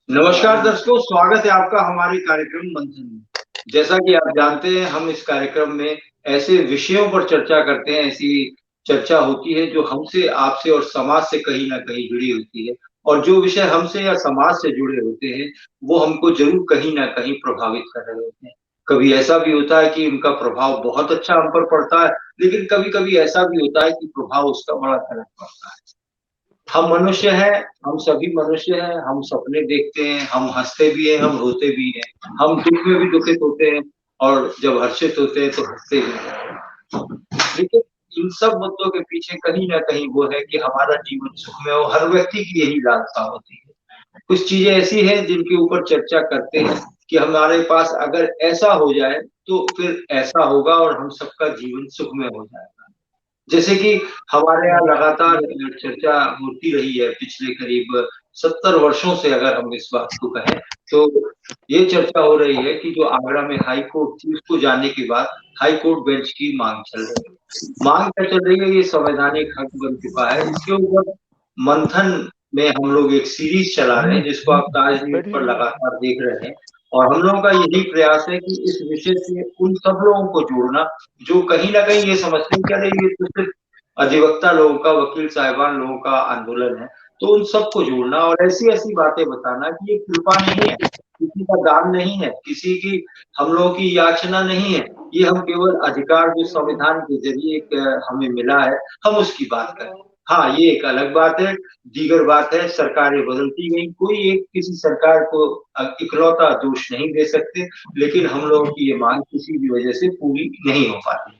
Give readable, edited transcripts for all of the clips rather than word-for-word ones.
नमस्कार दर्शकों, स्वागत है आपका हमारे कार्यक्रम मंथन में। जैसा कि आप जानते हैं, हम इस कार्यक्रम में ऐसे विषयों पर चर्चा करते हैं, ऐसी चर्चा होती है जो हमसे, आपसे और समाज से कहीं न कहीं जुड़ी होती है। और जो विषय हमसे या समाज से जुड़े होते हैं, वो हमको ज़रूर कहीं न कहीं प्रभावित कर रहे होते हैं। कभी ऐसा भी होता है कि उनका प्रभाव बहुत अच्छा हम पर पड़ता है, लेकिन कभी-कभी ऐसा भी होता है कि प्रभाव उसका बड़ा गलत पड़ता है। हम मनुष्य हैं, हम सभी मनुष्य हैं, हम सपने देखते हैं, हम हँसते भी हैं, हम रोते भी हैं, हम दुःख में भी दुखित होते हैं और जब हर्षित होते हैं तो हँसते भी हैं। लेकिन इन सब मुद्दों के पीछे कहीं न कहीं वो है कि हमारा जीवन सुखमय हो, हर व्यक्ति की यही लालसा होती है। कुछ चीज़ें ऐसी हैं जिनके ऊपर चर्चा करते हैं कि हमारे पास अगर ऐसा हो जाए, तो फिर ऐसा होगा और हम सबका जीवन सुखमय हो जाएगा। जैसे कि हमारे यहाँ लगातार चर्चा होती रही है पिछले करीब 70 वर्षों से, अगर हम इस बात को कहें, तो ये चर्चा हो रही है कि जो आगरा में हाई कोर्ट थी, उसको जाने के बाद हाई कोर्ट बेंच की माँग चल रही है। माँग क्या चल रही है, ये संवैधानिक हक बन चुका है। इसके ऊपर मंथन में हम लोग एक सीरीज़ चला रहे हैं, जिसको आप ताज न्यूज़ पर लगातार देख रहे हैं। और हम लोगों का यही प्रयास है कि इस विषय से उन सब लोगों को जोड़ना, जो कहीं न कहीं ये समझते हैं कि अरे ये तो सिर्फ़ अधिवक्ता लोगों का, वकील साहिबान लोगों का आंदोलन है, तो उन सबको जोड़ना और ऐसी-ऐसी बातें बताना कि ये कृपा नहीं है, किसी का दान नहीं है, किसी की हम लोगों की याचना नहीं है, ये हम केवल अधिकार जो संविधान के ज़रिए एक हमें मिला है, हम उसकी बात करें। हाँ, ये एक अलग बात है, दीगर बात है सरकारें बदलती गईं, कोई एक किसी सरकार को इकलौता दोष नहीं दे सकते, लेकिन हम लोगों की ये माँग किसी भी वजह से पूरी नहीं हो पाती।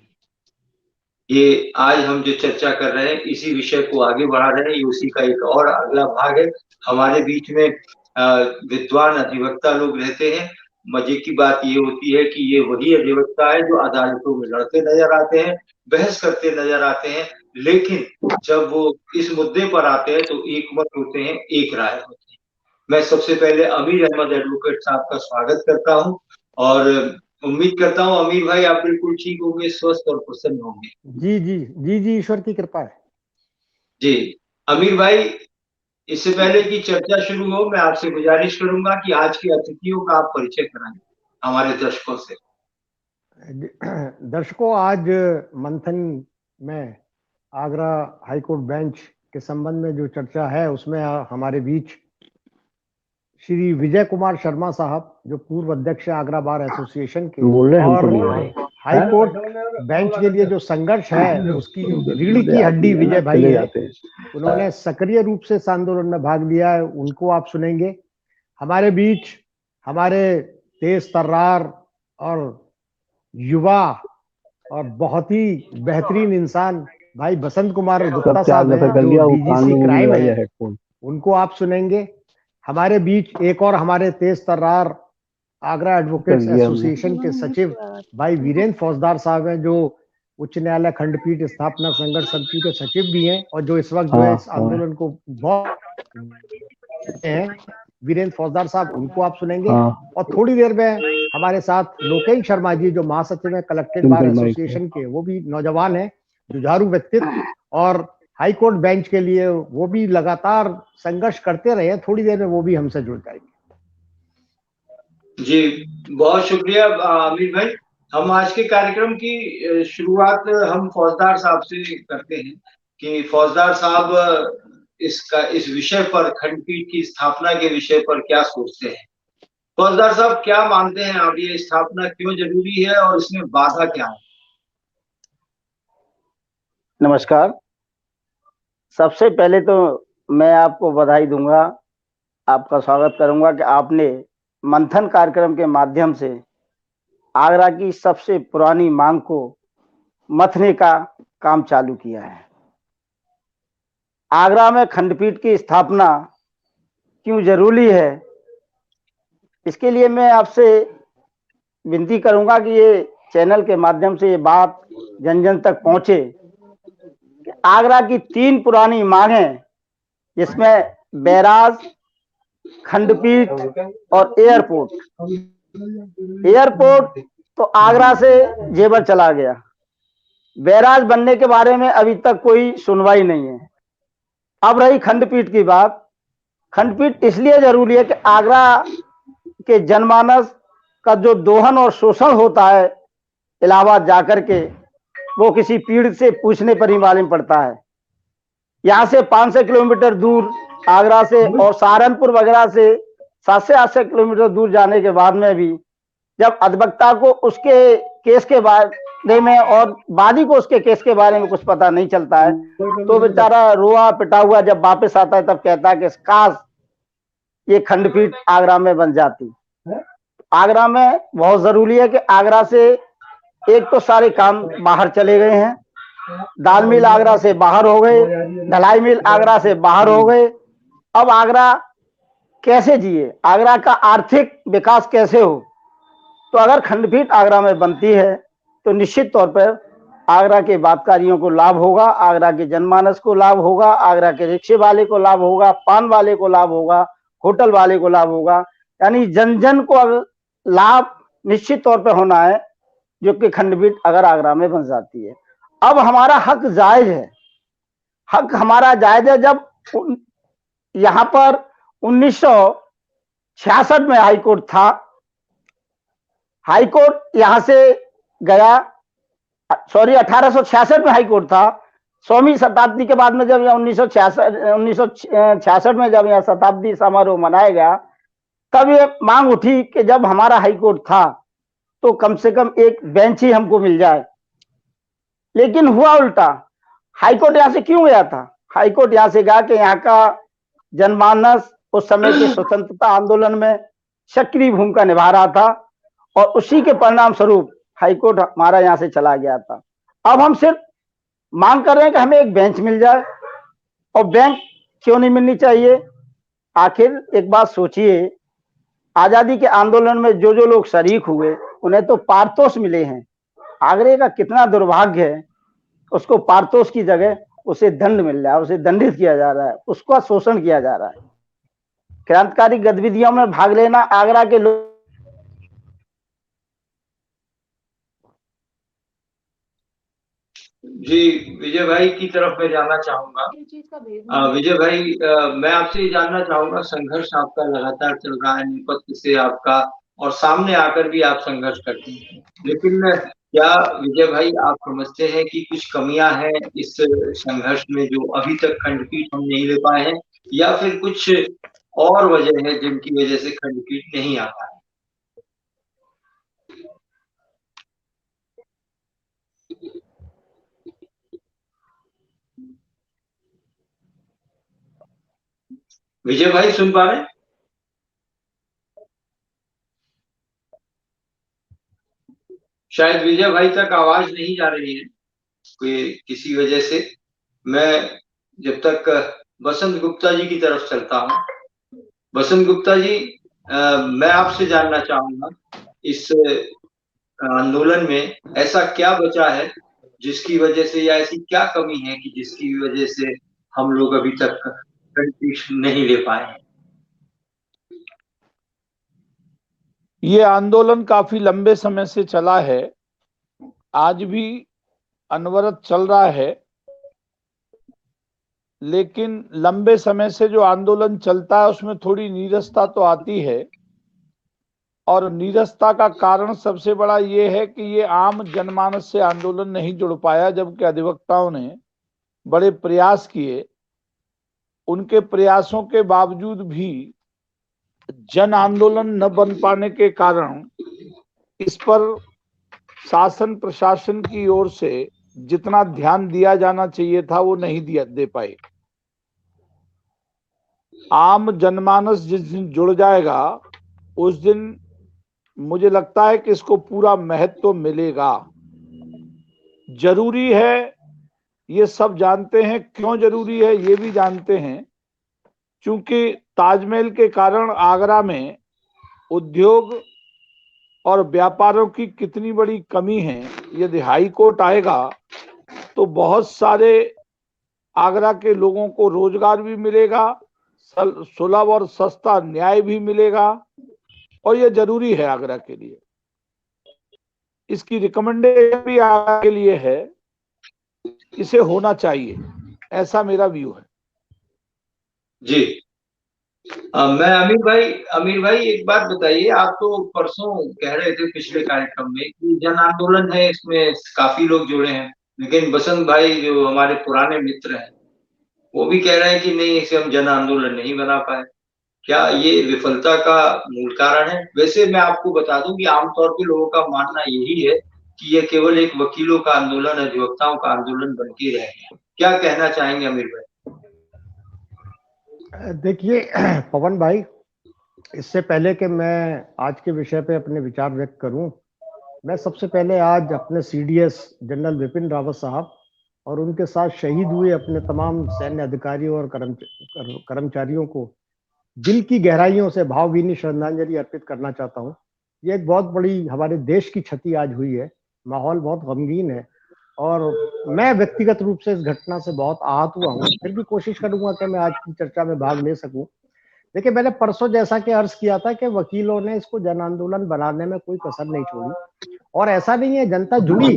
ये आज हम जो चर्चा कर रहे हैं, इसी विषय को आगे बढ़ा रहे हैं, ये उसी का एक और अगला भाग है। हमारे बीच में विद्वान अधिवक्ता लोग रहते हैं। मज़े की बात ये होती है कि ये वही अधिवक्ता है जो अदालतों में लड़ते नज़र आते हैं, बहस करते नज़र आते हैं, लेकिन जब वो इस मुद्दे पर आते हैं तो एकमत होते हैं, एक राय होते हैं। मैं सबसे पहले अमीर अहमद एडवोकेट साहब का स्वागत करता हूँ और उम्मीद करता हूँ अमीर भाई आप बिल्कुल ठीक होंगे, स्वस्थ और प्रसन्न होंगे। जी जी जी जी, ईश्वर की कृपा है। जी, अमीर भाई, इससे पहले कि चर्चा शुरू हो, मैं आपसे गुजारिश करूंगा कि आज के अतिथियों का आप परिचय कराएं हमारे दर्शकों से। दर्शकों, आज मंथन में आगरा हाई कोर्ट बेंच के संबंध में जो चर्चा है उसमें हमारे बीच श्री विजय कुमार शर्मा साहब, जो पूर्व अध्यक्ष है आगरा बार एसोसिएशन के, बोल रहे हमको और नहीं आ रहा हाई है। कोर्ट बेंच के लिए जो संघर्ष है उसकी रीढ़ की हड्डी आदमी है ना, विजय भाई चले हैं। जाते हैं। उन्होंने सक्रिय रूप से इस आंदोलन में भाग लिया है, उनको आप सुनेंगे। हमारे बीच हमारे तेज तर्रार और युवा और बहुत ही बेहतरीन इंसान भाई बसंत कुमार सब गुप्ता चार्ज साहब दफा हैं, कर जो लिया, वो कान डीजीसी में मुंह में क्राइम लगाइए है, हेडफोन। उनको आप सुनेंगे। हमारे बीच एक और हमारे तेज तर्रार आगरा कर एडवोकेट्स लिया हमने। एसोसिएशन के सचिव भाई वीरेंद्र फौजदार साहब हैं, जो उच्च न्यायालय खंडपीठ स्थापना संघर्ष समिति के सचिव भी हैं और जो इस वक्त जो है हाँ इस हाँ आंदोलन को बहुत हैं। वीरेंद्र फौजदार साहब, उनको आप सुनेंगे। हाँ, और थोड़ी देर में हमारे साथ लोकेश शर्मा जी, जो महासचिव है कलेक्टेड बार सिंपल माइक है। एसोसिएशन के, वो भी नौजवान है, जुझारू व्यक्तित्व, और हाई कोर्ट बेंच के लिए वो भी लगातार संघर्ष करते रहे हैं। थोड़ी देर में वो भी हमसे जुड़ जाएंगे। जी, बहुत शुक्रिया आमिर भाई। हम आज के कार्यक्रम की शुरुआत हम फौजदार साहब से करते हैं कि फौजदार साहब इस विषय पर, खंडपीठ की स्थापना के विषय पर क्या सोचते हैं। फौजदार साहब, क्या मानते हैं आप, ये स्थापना क्यों जरूरी है और इसमें बाधा क्या है? नमस्कार। सबसे पहले तो मैं आपको बधाई दूंगा, आपका स्वागत करूंगा कि आपने मंथन कार्यक्रम के माध्यम से आगरा की सबसे पुरानी मांग को मथने का काम चालू किया है। आगरा में खंडपीठ की स्थापना क्यों जरूरी है, इसके लिए मैं आपसे विनती करूंगा कि ये चैनल के माध्यम से ये बात जन जन तक पहुंचे कि आगरा की 3 पुरानी मांगें, जिसमें बैराज, खंडपीठ और एयरपोर्ट। एयरपोर्ट तो आगरा से जेवर चला गया, बैराज बनने के बारे में अभी तक कोई सुनवाई नहीं है। अब रही खंडपीठ की बात। खंडपीठ इसलिए जरूरी है कि आगरा के जनमानस का जो दोहन और शोषण होता है इलाहाबाद जाकर के, वो किसी पीड़ित से पूछने पर ही मालूम पड़ता है। यहाँ से 500 किलोमीटर दूर आगरा से और सहारनपुर वगैरह से 7 से 800 किलोमीटर दूर जाने के बाद में भी जब अधिवक्ता को उसके केस के बारे में और वादी को उसके केस के बारे में कुछ पता नहीं चलता है, तो बेचारा रोआ पिटा हुआ जब वापस आता है तब कहता है कि काश ये खंडपीठ आगरा में बन जाती। आगरा में बहुत जरूरी है कि आगरा से एक तो सारे काम बाहर चले गए हैं, दाल मिल आगरा से बाहर हो गए, ढलाई मिल आगरा से बाहर हो गए। अब आगरा कैसे जिए, आगरा का आर्थिक विकास कैसे हो? तो अगर खंडपीठ आगरा में बनती है तो निश्चित तौर पर आगरा के बातकारियों को लाभ होगा, आगरा के जनमानस को लाभ होगा, आगरा के रिक्शे वाले को लाभ होगा, पान वाले को लाभ होगा, होटल वाले को लाभ होगा। यानी जन जन को लाभ निश्चित तौर पर होना है, जो कि खंडपीठ अगर आगरा में बन जाती है। अब हमारा हक जायज है, हक हमारा जायज है। जब यहाँ पर 1966 में हाईकोर्ट था, हाईकोर्ट यहां से गया, सॉरी 1866 में हाईकोर्ट था। 16वीं शताब्दी के बाद में जब 1966 में जब यहाँ शताब्दी समारोह मनाया गया, तब ये मांग उठी कि जब हमारा हाईकोर्ट था तो कम से कम एक बेंच ही हमको मिल जाए। लेकिन हुआ उल्टा, हाईकोर्ट यहां से क्यों गया था? हाईकोर्ट यहां से गया कि यहाँ का जनमानस उस समय के स्वतंत्रता आंदोलन में सक्रिय भूमिका निभा रहा था और उसी के परिणाम स्वरूप हाईकोर्ट हमारा यहां से चला गया था। अब हम सिर्फ मांग कर रहे हैं कि हमें एक बेंच मिल जाए। और बेंच क्यों नहीं मिलनी चाहिए? आखिर एक बात सोचिए, आजादी के आंदोलन में जो जो लोग शरीक हुए उन्हें तो पारतोष मिले हैं। आगरे का कितना दुर्भाग्य है, उसको पारतोष की जगह उसे दंड मिल रहा है, उसे दंडित किया जा रहा है, उसका शोषण किया जा रहा है। क्रांतिकारी गतिविधियों में भाग लेना आगरा के लोग जी विजय भाई की तरफ मैं जाना चाहूंगा। विजय भाई, मैं आपसे ये जानना चाहूंगा, संघर्ष आपका लगातार चल रहा है, नेपथ्य से आपका, और सामने आकर भी आप संघर्ष करते हैं, लेकिन क्या विजय भाई आप समझते हैं कि कुछ कमियां हैं इस संघर्ष में जो अभी तक खंडपीठ हम नहीं ले पाए हैं, या फिर कुछ और वजह है जिनकी वजह से खंडपीठ नहीं आ पाए? विजय भाई सुन पा रहे हैं? शायद विजय भाई तक आवाज नहीं जा रही है कोई किसी वजह से। मैं जब तक बसंत गुप्ता जी की तरफ चलता हूँ। बसंत गुप्ता जी, मैं आपसे जानना चाहूंगा, इस आंदोलन में ऐसा क्या बचा है जिसकी वजह से, या ऐसी क्या कमी है कि जिसकी वजह से हम लोग अभी तक खंडपीठ नहीं ले पाए हैं? ये आंदोलन काफी लंबे समय से चला है, आज भी अनवरत चल रहा है। लेकिन लंबे समय से जो आंदोलन चलता है उसमें थोड़ी नीरसता तो आती है, और नीरसता का कारण सबसे बड़ा ये है कि ये आम जनमानस से आंदोलन नहीं जुड़ पाया, जबकि अधिवक्ताओं ने बड़े प्रयास किए। उनके प्रयासों के बावजूद भी जन आंदोलन न बन पाने के कारण इस पर शासन प्रशासन की ओर से जितना ध्यान दिया जाना चाहिए था वो नहीं दे पाए। आम जनमानस जिस दिन जुड़ जाएगा उस दिन मुझे लगता है कि इसको पूरा महत्व मिलेगा। जरूरी है, ये सब जानते हैं, क्यों जरूरी है ये भी जानते हैं, क्योंकि ताजमहल के कारण आगरा में उद्योग और व्यापारों की कितनी बड़ी कमी है। यदि हाई कोर्ट आएगा तो बहुत सारे आगरा के लोगों को रोजगार भी मिलेगा, सुलभ और सस्ता न्याय भी मिलेगा, और यह जरूरी है आगरा के लिए। इसकी रिकमेंडेशन भी आगरा के लिए है, इसे होना चाहिए, ऐसा मेरा व्यू है। जी, मैं अमीर भाई एक बात बताइए। आप तो परसों कह रहे थे पिछले कार्यक्रम में कि जन आंदोलन है, इसमें काफी लोग जुड़े हैं, लेकिन बसंत भाई जो हमारे पुराने मित्र हैं वो भी कह रहे हैं कि नहीं, इसे हम जन आंदोलन नहीं बना पाए। क्या ये विफलता का मूल कारण है? वैसे मैं आपको बता दूं कि आमतौर पे लोगों का मानना यही है कि ये केवल एक वकीलों का आंदोलन, अधिवक्ताओं का आंदोलन बन के रह गया। क्या कहना चाहेंगे अमीर भाई? देखिए पवन भाई, इससे पहले कि मैं आज के विषय पे अपने विचार व्यक्त करूं, मैं सबसे पहले आज अपने सीडीएस जनरल विपिन रावत साहब और उनके साथ शहीद हुए अपने तमाम सैन्य अधिकारियों और कर्मचारियों को दिल की गहराइयों से भावभीनी श्रद्धांजलि अर्पित करना चाहता हूं। ये एक बहुत बड़ी हमारे देश की क्षति आज हुई है। माहौल बहुत गमगीन है और मैं व्यक्तिगत रूप से इस घटना से बहुत आहत हुआ हूं। फिर भी कोशिश करूंगा कि मैं आज की चर्चा में भाग ले सकूं। देखिए, मैंने परसों जैसा कि अर्ज किया था कि वकीलों ने इसको जन आंदोलन बनाने में कोई कसर नहीं छोड़ी और ऐसा नहीं है जनता जुड़ी।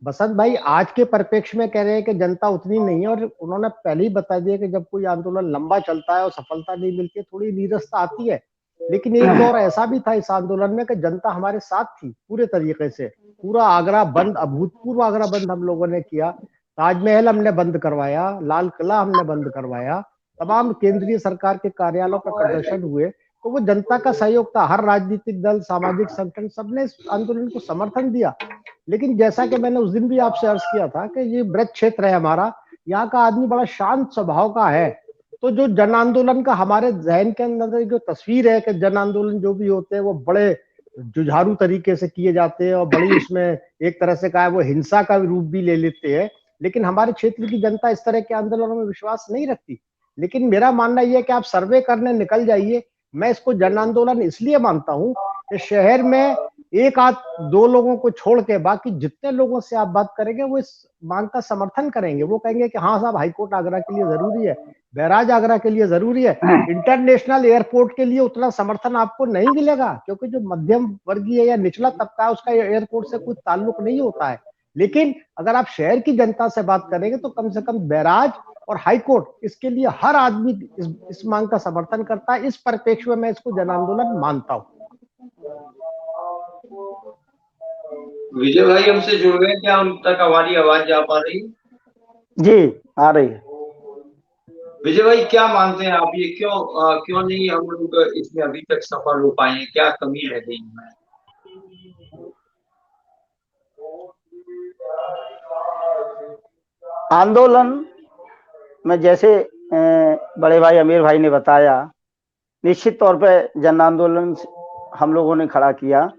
बसंत भाई आज के परिप्रेक्ष्य में कह रहे हैं कि जनता उतनी नहीं है और उन्होंने पहले ही बता दिया कि जब कोई आंदोलन लंबा चलता है और सफलता नहीं मिलती है, थोड़ी नीरसता आती है। लेकिन एक दौर ऐसा भी था इस आंदोलन में कि जनता हमारे साथ थी पूरे तरीके से। पूरा आगरा बंद, अभूतपूर्व आगरा बंद हम लोगों ने किया। ताजमहल हमने बंद करवाया, लाल किला हमने बंद करवाया, तमाम केंद्रीय सरकार के कार्यालयों पर प्रदर्शन हुए। तो वो जनता का सहयोग था। हर राजनीतिक दल, सामाजिक संगठन, सबने इस आंदोलन को समर्थन दिया। लेकिन जैसा कि मैंने उस दिन भी आपसे अर्ज किया था कि ये ब्रज क्षेत्र है हमारा, यहाँ का आदमी बड़ा शांत स्वभाव का है। तो जो जन आंदोलन का हमारे जहन के अंदर जो तस्वीर है कि जन आंदोलन जो भी होते हैं वो बड़े जुझारू तरीके से किए जाते हैं और बड़ी उसमें एक तरह से कहा वो हिंसा का रूप भी ले लेते हैं। लेकिन हमारे क्षेत्र की जनता इस तरह के आंदोलनों में विश्वास नहीं रखती। लेकिन मेरा मानना यह है कि आप सर्वे करने निकल जाइए। मैं इसको जन आंदोलन इसलिए मानता हूं कि शहर में एक आध दो लोगों को छोड़ के बाकी जितने लोगों से आप बात करेंगे वो इस मांग का समर्थन करेंगे। वो कहेंगे कि हाँ साहब, हाईकोर्ट आगरा के लिए जरूरी है, बैराज आगरा के लिए जरूरी है। इंटरनेशनल एयरपोर्ट के लिए उतना समर्थन आपको नहीं मिलेगा क्योंकि जो मध्यम वर्गीय या निचला तबका है उसका एयरपोर्ट से कोई ताल्लुक नहीं होता है। लेकिन अगर आप शहर की जनता से बात करेंगे तो कम से कम बैराज और हाईकोर्ट, इसके लिए हर आदमी इस मांग का समर्थन करता है। इस परिप्रेक्ष्य में मैं इसको जन आंदोलन मानता हूं। विजय भाई हमसे जुड़ गए, क्या उन तक हमारी आवाज जा पा रही है? जी आ रही है। विजय भाई क्या मानते हैं आप, ये क्यों नहीं हम लोग इसमें अभी तक सफल हो पाए? क्या कमी रह गई है? आंदोलन में जैसे बड़े भाई अमीर भाई ने बताया, निश्चित तौर पे जन आंदोलन हम लोगों ने खड़ा किया।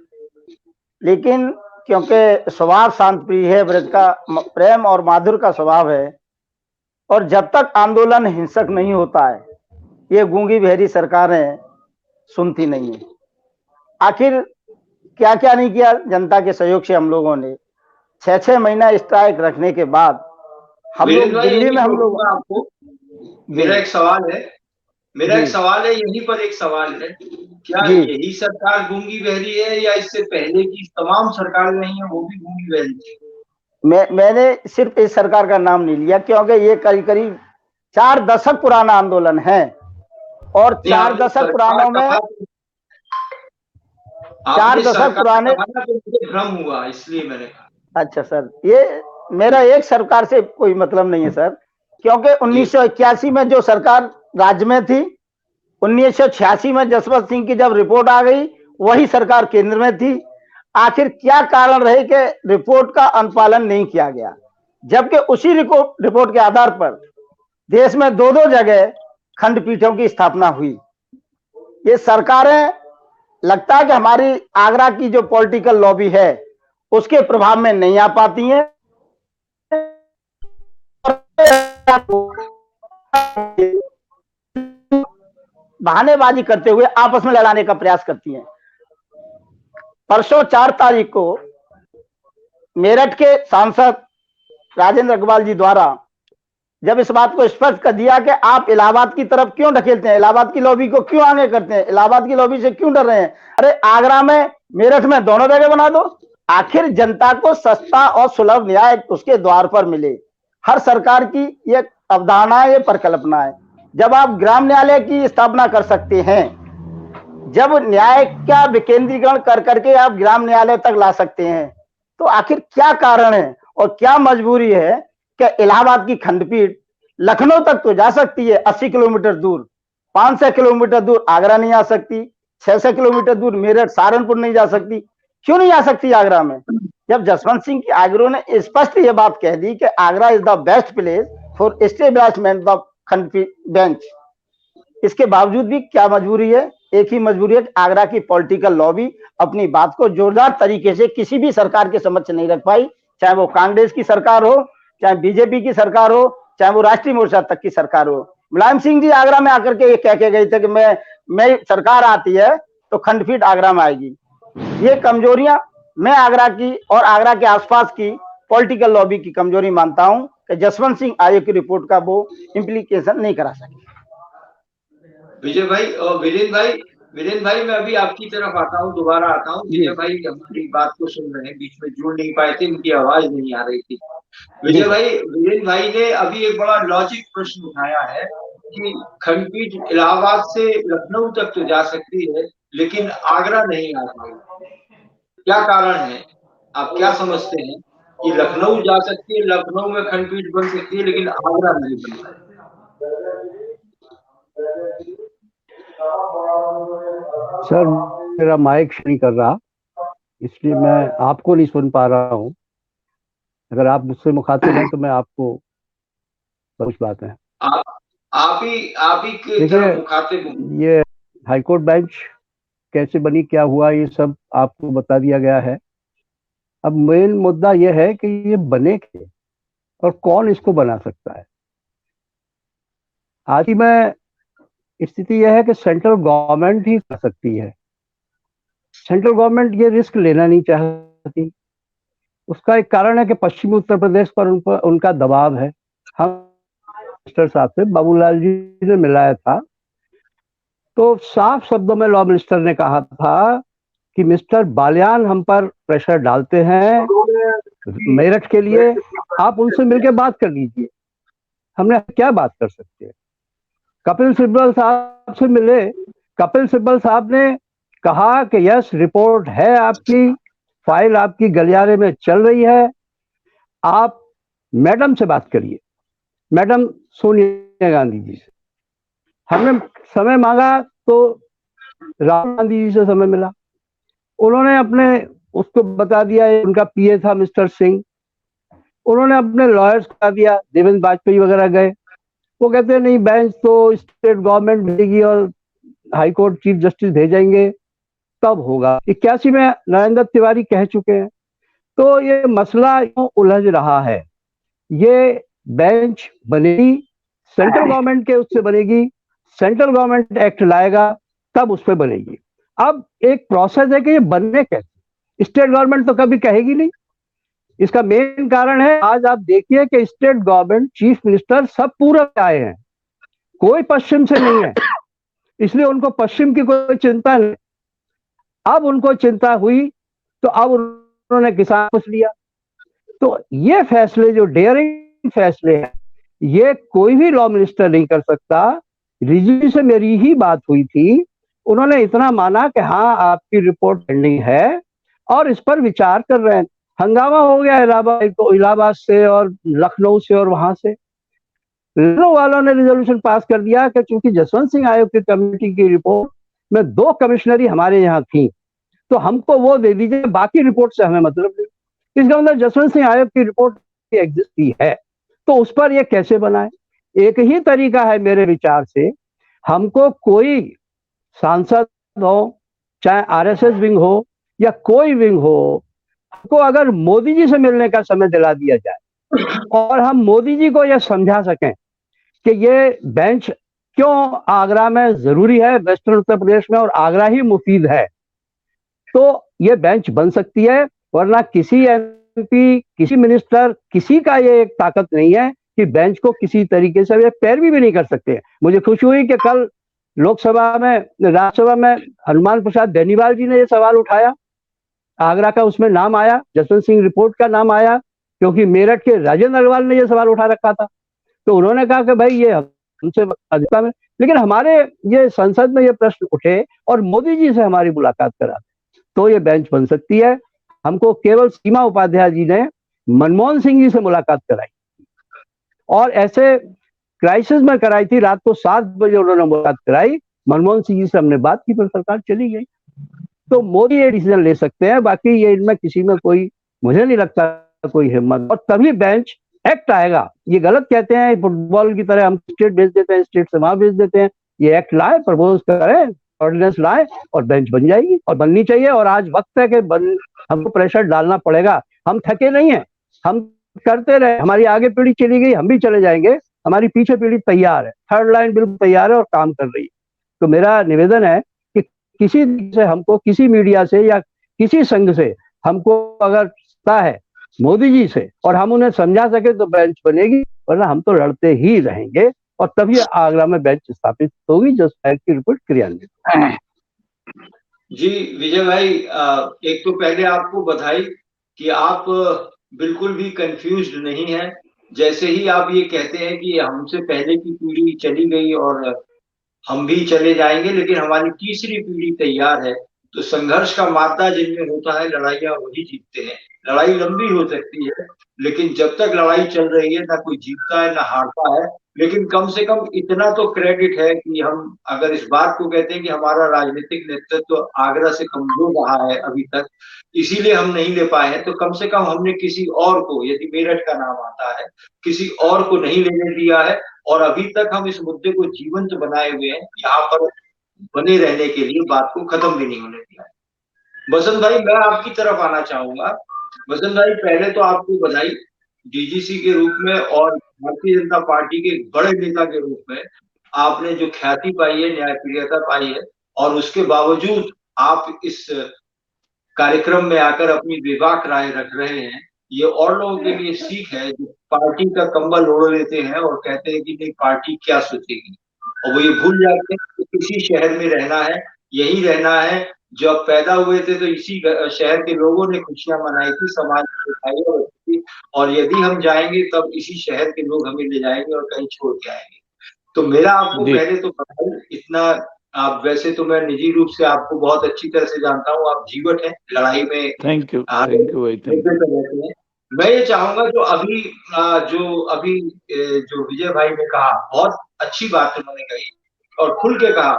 लेकिन क्योंकि स्वभाव शांत प्रिय है, ब्रज का प्रेम और माधुर का स्वभाव है, और जब तक आंदोलन हिंसक नहीं होता है ये गूंगी बहरी सरकारें सुनती नहीं है। आखिर क्या क्या नहीं किया जनता के सहयोग से हम लोगों ने। 6-6 महीना स्ट्राइक रखने के बाद हम लोग दिल्ली में, हम लोग आपको मेरा एक सवाल है, यहीं पर एक सवाल है, क्या यही सरकार गूंगी बहरी है या इससे पहले की तमाम सरकारें नहीं है वो भी गूंगी बहरी थी? मैंने सिर्फ इस सरकार का नाम नहीं लिया क्योंकि ये करीब करीब 4 दशक पुराना आंदोलन है और 4 दशक पुरानों में 4 दशक पुराने भ्रम हुआ, इसलिए मैंने कहा। अच्छा सर, ये मेरा एक सरकार से कोई मतलब नहीं है सर, क्योंकि 1981 में जो सरकार राज्य में थी, 1986 में जसवंत सिंह की जब रिपोर्ट आ गई वही सरकार केंद्र में थी। आखिर क्या कारण रहे कि रिपोर्ट का अनुपालन नहीं किया गया, जबकि उसी रिपोर्ट के आधार पर देश में 2-2 जगह खंडपीठों की स्थापना हुई। ये सरकारें लगता है कि हमारी आगरा की जो पॉलिटिकल लॉबी है उसके प्रभाव में नहीं आ पाती हैं, बहानेबाजी करते हुए आपस में लड़ाने का प्रयास करती हैं। परसों 4 तारीख को मेरठ के सांसद राजेंद्र अग्रवाल जी द्वारा जब इस बात को स्पष्ट कर दिया कि आप इलाहाबाद की तरफ क्यों ढकेलते हैं, इलाहाबाद की लॉबी को क्यों आगे करते हैं, इलाहाबाद की लॉबी से क्यों डर रहे हैं, अरे आगरा में, मेरठ में, दोनों जगह बना दो। आखिर जनता को सस्ता और सुलभ न्याय उसके द्वार पर मिले, हर सरकार की ये अवधारणा है, ये परिकल्पना है। जब आप ग्राम न्यायालय की स्थापना कर सकते हैं, जब न्याय का विकेंद्रीकरण कर करके आप ग्राम न्यायालय तक ला सकते हैं, तो आखिर क्या कारण है और क्या मजबूरी है कि इलाहाबाद की खंडपीठ लखनऊ तक तो जा सकती है 80 किलोमीटर दूर, 500 किलोमीटर दूर आगरा नहीं आ सकती, 600 किलोमीटर दूर मेरठ सहारनपुर नहीं जा सकती? क्यों नहीं आ सकती आगरा में? जब जसवंत सिंह की आगरा ने स्पष्ट ये बात कह दी कि Agra is the best place for establishment of खंडपीठ बेंच, इसके बावजूद भी क्या मजबूरी है? एक ही मजबूरी है कि आगरा की पॉलिटिकल लॉबी अपनी बात को जोरदार तरीके से किसी भी सरकार के समक्ष नहीं रख पाई, चाहे वो कांग्रेस की सरकार हो, चाहे बीजेपी की सरकार हो, चाहे वो राष्ट्रीय मोर्चा तक की सरकार हो। मुलायम सिंह जी आगरा में आकर के ये कह के गए थे कि मैं सरकार आती है तो खंडपीठ आगरा में आएगी। ये कमजोरियां मैं आगरा की और आगरा के आसपास की पॉलिटिकल लॉबी की कमजोरी मानता हूं कि जसवंत सिंह आयोग की रिपोर्ट का वो इम्प्लीकेशन नहीं करा सके। विजय भाई और वीरेंद्र भाई मैं अभी आपकी तरफ आता हूँ, दोबारा आता हूँ। विजय भाई हमारी बात को सुन रहे हैं, बीच में जुड़ नहीं पाए थे, उनकी आवाज नहीं आ रही थी। विजय भाई, वीरेंद्र भाई ने अभी एक बड़ा लॉजिक प्रश्न उठाया है कि खंडपीठ इलाहाबाद से लखनऊ तक तो जा सकती है लेकिन आगरा नहीं आ पाएगी। क्या कारण है? आप क्या समझते हैं कि लखनऊ जा सकती है, लखनऊ में खंडपीठ बन सकती है लेकिन आगरा नहीं बन सकती? सर मेरा माइक नहीं कर रहा, इसलिए मैं आपको नहीं सुन पा रहा हूँ। अगर आप मुझसे मुखातिब हैं तो मैं आपको कुछ बात है। आप ही की तरफ मुखातिब हूं। ये हाईकोर्ट बेंच कैसे बनी, क्या हुआ, ये सब आपको बता दिया गया है। अब मेन मुद्दा यह है कि ये बने के और कौन इसको बना सकता है। आज की मैं स्थिति यह है कि सेंट्रल गवर्नमेंट ही कर सकती है। सेंट्रल गवर्नमेंट ये रिस्क लेना नहीं चाहती। उसका एक कारण है कि पश्चिमी उत्तर प्रदेश पर उनका दबाव है। हम मिनिस्टर साहब से बाबूलाल जी ने मिलाया था तो साफ शब्दों में लॉ मिनिस्टर ने कहा था कि मिस्टर बालियान हम पर प्रेशर डालते हैं मेरठ के लिए, आप उनसे मिलकर बात कर लीजिए। हमने क्या बात कर सकते हैं? कपिल सिब्बल साहब से मिले, कपिल सिब्बल साहब ने कहा कि यस रिपोर्ट है आपकी, फाइल आपकी गलियारे में चल रही है, आप मैडम से बात करिए, मैडम सोनिया गांधी जी से। हमने समय मांगा तो राहुल गांधी जी से समय मिला, उन्होंने अपने उसको बता दिया, उनका पीए था मिस्टर सिंह, उन्होंने अपने लॉयर्स बता दिया, देवेंद्र वाजपेयी वगैरह गए, वो कहते हैं नहीं बेंच तो स्टेट गवर्नमेंट भेजेगी और हाईकोर्ट चीफ जस्टिस भेजेंगे तब होगा। 81 में नरेंद्र तिवारी कह चुके हैं। तो ये मसला उलझ रहा है। ये बेंच बनेगी, सेंट्रल गवर्नमेंट के उससे बनेगी, सेंट्रल गवर्नमेंट एक्ट लाएगा तब उस पर बनेगी। अब एक प्रोसेस है कि ये बनने कैसे, स्टेट गवर्नमेंट तो कभी कहेगी नहीं। इसका मेन कारण है, आज आप देखिए कि स्टेट गवर्नमेंट चीफ मिनिस्टर सब पूरब आए हैं, कोई पश्चिम से नहीं है, इसलिए उनको पश्चिम की कोई चिंता नहीं। अब उनको चिंता हुई तो अब उन्होंने किसान पूछ लिया। तो ये फैसले जो डेयरिंग फैसले हैं, ये कोई भी लॉ मिनिस्टर नहीं कर सकता। रिजवी से मेरी ही बात हुई थी, उन्होंने इतना माना कि हाँ आपकी रिपोर्ट पेंडिंग है और इस पर विचार कर रहे हैं। हंगामा हो गया इलाहाबाद से और लखनऊ से और वहां से। लखनऊ वालों ने रिजोल्यूशन पास कर दिया कि चूंकि जसवंत सिंह आयोग की कमेटी की रिपोर्ट में 2 कमिश्नरी हमारे यहाँ थी तो हमको वो दे दीजिए, बाकी रिपोर्ट से हमें मतलब नहीं। इसका मतलब जसवंत सिंह आयोग की रिपोर्ट एग्जिस्ट की है तो उस पर ये कैसे बनाए। एक ही तरीका है मेरे विचार से, हमको कोई सांसद हो, चाहे आरएसएस विंग हो या कोई विंग हो, हमको अगर मोदी जी से मिलने का समय दिला दिया जाए और हम मोदी जी को यह समझा सकें कि ये बेंच क्यों आगरा में जरूरी है, वेस्टर्न उत्तर प्रदेश में, और आगरा ही मुफीद है, तो ये बेंच बन सकती है। वरना किसी एमपी, किसी मिनिस्टर, किसी का ये एक ताकत नहीं है कि बेंच को किसी तरीके से ये पैरवी भी नहीं कर सकते। मुझे खुशी हुई कि कल लोकसभा में, राज्यसभा में हनुमान प्रसाद बेनीवाल जी ने ये सवाल उठाया, आगरा का उसमें नाम आया, जसवंत सिंह रिपोर्ट का नाम आया, क्योंकि मेरठ के राजेंद्र अग्रवाल ने ये सवाल उठा रखा था। तो उन्होंने कहा कि भाई ये उनसे अधिकता में, लेकिन हमारे ये संसद में ये प्रश्न उठे और मोदी जी से हमारी मुलाकात करा तो ये बेंच बन सकती है। हमको केवल सीमा उपाध्याय जी ने मनमोहन सिंह जी से मुलाकात कराई और ऐसे क्राइसिस में कराई थी, रात को 7 बजे उन्होंने मुलाकात कराई, मनमोहन सिंह जी से हमने बात की, फिर सरकार चली गई। तो मोदी ये डिसीजन ले सकते हैं, बाकी ये इनमें किसी में कोई, मुझे नहीं लगता कोई हिम्मत, और तभी बेंच एक्ट आएगा। ये गलत कहते हैं फुटबॉल की तरह हम स्टेट भेज देते हैं, स्टेट से वहां भेज देते हैं। ये एक्ट लाए, प्रपोज करें, ऑर्डिनेंस लाए और बेंच बन जाएगी और बननी चाहिए। और आज वक्त है कि हमको प्रेशर डालना पड़ेगा। हम थके नहीं है, हम करते रहे, हमारी आगे पीढ़ी चली गई, हम भी चले जाएंगे, हमारी पीछे पीढ़ी तैयार है, थर्ड लाइन बिल्कुल तैयार है और काम कर रही है। तो मेरा निवेदन है कि किसी से हमको, किसी मीडिया से या किसी संघ से हमको अगर सत्ता है मोदी जी से और हम उन्हें समझा सके तो बेंच बनेगी, वरना हम तो लड़ते ही रहेंगे और तभी आगरा में बेंच स्थापित होगी जो शायद की रिपोर्ट क्रियान्वित। जी विजय भाई, एक तो पहले आपको बधाई कि आप बिल्कुल भी कंफ्यूज्ड नहीं है। जैसे ही आप ये कहते हैं कि हमसे पहले की पीढ़ी चली गई और हम भी चले जाएंगे, लेकिन हमारी तीसरी पीढ़ी तैयार है, तो संघर्ष का मादा जिनमें होता है, लड़ाइयां वही जीतते हैं। लड़ाई लंबी हो सकती है, लेकिन जब तक लड़ाई चल रही है ना कोई जीतता है ना हारता है। लेकिन कम से कम इतना तो क्रेडिट है कि हम अगर इस बात को कहते हैं कि हमारा राजनीतिक नेतृत्व तो आगरा से कमजोर रहा है अभी तक, इसीलिए हम नहीं ले पाए हैं, तो कम से कम हमने किसी और को, यदि मेरठ का नाम आता है, किसी और को नहीं लेने दिया है। और अभी तक हम इस मुद्दे को जीवंत बनाए हुए हैं, यहाँ पर बने रहने के लिए, बात को खत्म भी नहीं होने दिया है। बसंत भाई, मैं आपकी तरफ आना चाहूंगा। बसंत भाई, पहले तो आपको बधाई, डीजीसी के रूप में और भारतीय जनता पार्टी के बड़े नेता के रूप में आपने जो ख्याति पाई है, न्यायप्रियता पाई है, और उसके बावजूद आप इस कार्यक्रम में आकर अपनी बेबाक राय रख रहे हैं। ये और लोगों के लिए सीख है जो पार्टी का कंबल ओढ़ लेते हैं और कहते हैं कि नहीं पार्टी क्या सोचेगी, और वो ये भूल जाते हैं कि किसी शहर में रहना है, यही रहना है। जब पैदा हुए थे तो इसी शहर के लोगों ने खुशियां मनाई थी, समाज में दिखाई, और यदि हम जाएंगे तब इसी शहर के लोग हमें ले जाएंगे और कहीं छोड़ के आएंगे। तो मेरा आपको पहले तो बताऊं इतना, आप वैसे तो मैं निजी रूप से आपको बहुत अच्छी तरह से जानता हूँ, आप जीवट हैं, लड़ाई में थैंक यू रहते हैं। मैं ये चाहूंगा जो अभी जो विजय भाई ने कहा, बहुत अच्छी बात उन्होंने कही और खुल के कहा,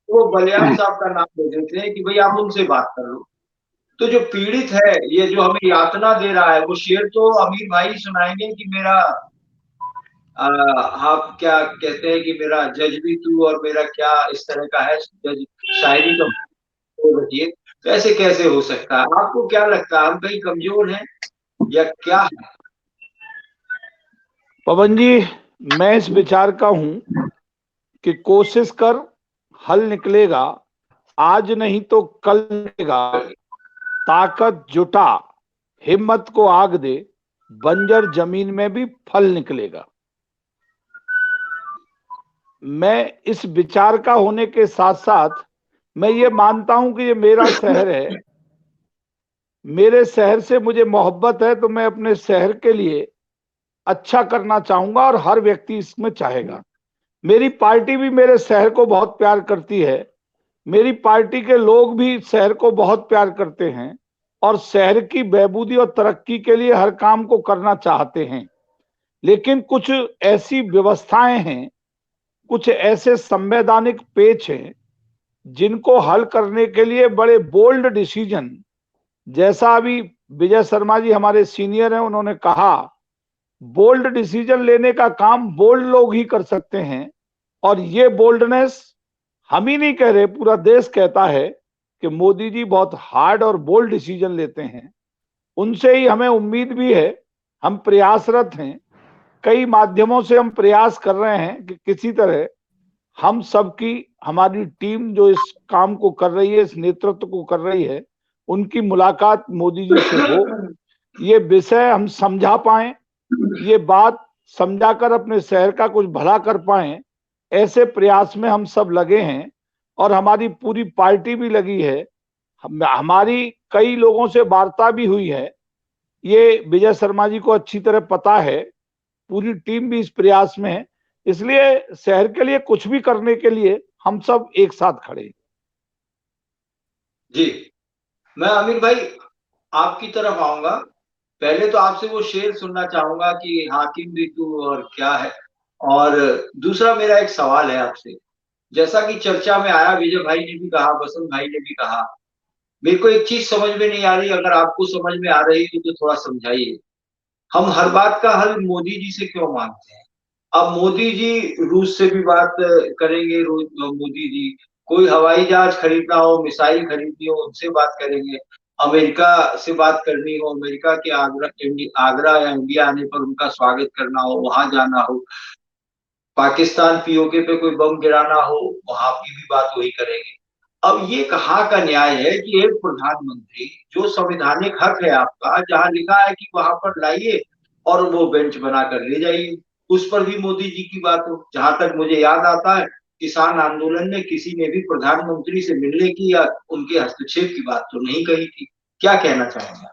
तो बलियान साहब का नाम ले देते हैं कि भाई आप उनसे बात कर लो। तो जो पीड़ित है, ये जो हमें यातना दे रहा है, वो शेर तो अमीर भाई सुनाएंगे कि मेरा आप क्या कहते हैं कि मेरा जज भी तू और मेरा क्या, इस तरह का है जज, शायरी तो रखिए। तो ऐसे कैसे हो सकता है? आपको क्या लगता है, हम कहीं कमजोर हैं या क्या है? पवन जी, मैं इस विचार का हूं कि कोशिश कर, हल निकलेगा, आज नहीं तो कल निकलेगा, ताकत जुटा, हिम्मत को आग दे, बंजर जमीन में भी फल निकलेगा। मैं इस विचार का होने के साथ साथ मैं ये मानता हूं कि ये मेरा शहर है, मेरे शहर से मुझे मोहब्बत है, तो मैं अपने शहर के लिए अच्छा करना चाहूंगा और हर व्यक्ति इसमें चाहेगा। मेरी पार्टी भी मेरे शहर को बहुत प्यार करती है, मेरी पार्टी के लोग भी शहर को बहुत प्यार करते हैं और शहर की बहबूदी और तरक्की के लिए हर काम को करना चाहते हैं। लेकिन कुछ ऐसी व्यवस्थाएं हैं, कुछ ऐसे संवैधानिक पेच हैं जिनको हल करने के लिए बड़े बोल्ड डिसीजन, जैसा अभी विजय शर्मा जी हमारे सीनियर हैं, उन्होंने कहा बोल्ड डिसीजन लेने का काम बोल्ड लोग ही कर सकते हैं। और ये बोल्डनेस हम ही नहीं कह रहे, पूरा देश कहता है कि मोदी जी बहुत हार्ड और बोल्ड डिसीजन लेते हैं। उनसे ही हमें उम्मीद भी है, हम प्रयासरत हैं, कई माध्यमों से हम प्रयास कर रहे हैं कि किसी तरह हम सबकी, हमारी टीम जो इस काम को कर रही है, इस नेतृत्व को कर रही है, उनकी मुलाकात मोदी जी से हो, ये विषय हम समझा पाए, ये बात समझाकर अपने शहर का कुछ भला कर पाए, ऐसे प्रयास में हम सब लगे हैं और हमारी पूरी पार्टी भी लगी है। हमारी कई लोगों से वार्ता भी हुई है, ये विजय शर्मा जी को अच्छी तरह पता है, पूरी टीम भी इस प्रयास में है। इसलिए शहर के लिए कुछ भी करने के लिए हम सब एक साथ खड़े हैं। जी, मैं आमिर भाई आपकी तरफ आऊंगा। पहले तो आपसे वो शेर सुनना चाहूंगा कि हाकिम भी तू और क्या है। और दूसरा मेरा एक सवाल है आपसे। जैसा कि चर्चा में आया, विजय भाई ने भी कहा, बसंत भाई ने भी कहा, मेरे को एक चीज समझ में नहीं आ रही, अगर आपको समझ में आ रही है तो थोड़ा समझाइए। हम हर बात का हल मोदी जी से क्यों मांगते हैं? अब मोदी जी रूस से भी बात करेंगे, मोदी जी कोई हवाई जहाज खरीदना हो, मिसाइल खरीदनी हो, उनसे बात करेंगे। अमेरिका से बात करनी हो, अमेरिका के आगरा या इंडिया आने पर उनका स्वागत करना हो, वहां जाना हो, पाकिस्तान पीओके पे कोई बम गिराना हो, वहां की भी बात वही करेंगे। अब ये कहाँ का न्याय है कि एक प्रधानमंत्री, जो संवैधानिक हक है आपका, जहां लिखा है कि वहां पर लाइए और वो बेंच बनाकर ले जाइए, उस पर भी मोदी जी की बात हो। जहां तक मुझे याद आता है, किसान आंदोलन में किसी ने भी प्रधानमंत्री से मिलने की या उनके हस्तक्षेप की बात तो नहीं कही थी। क्या कहना चाहेंगे?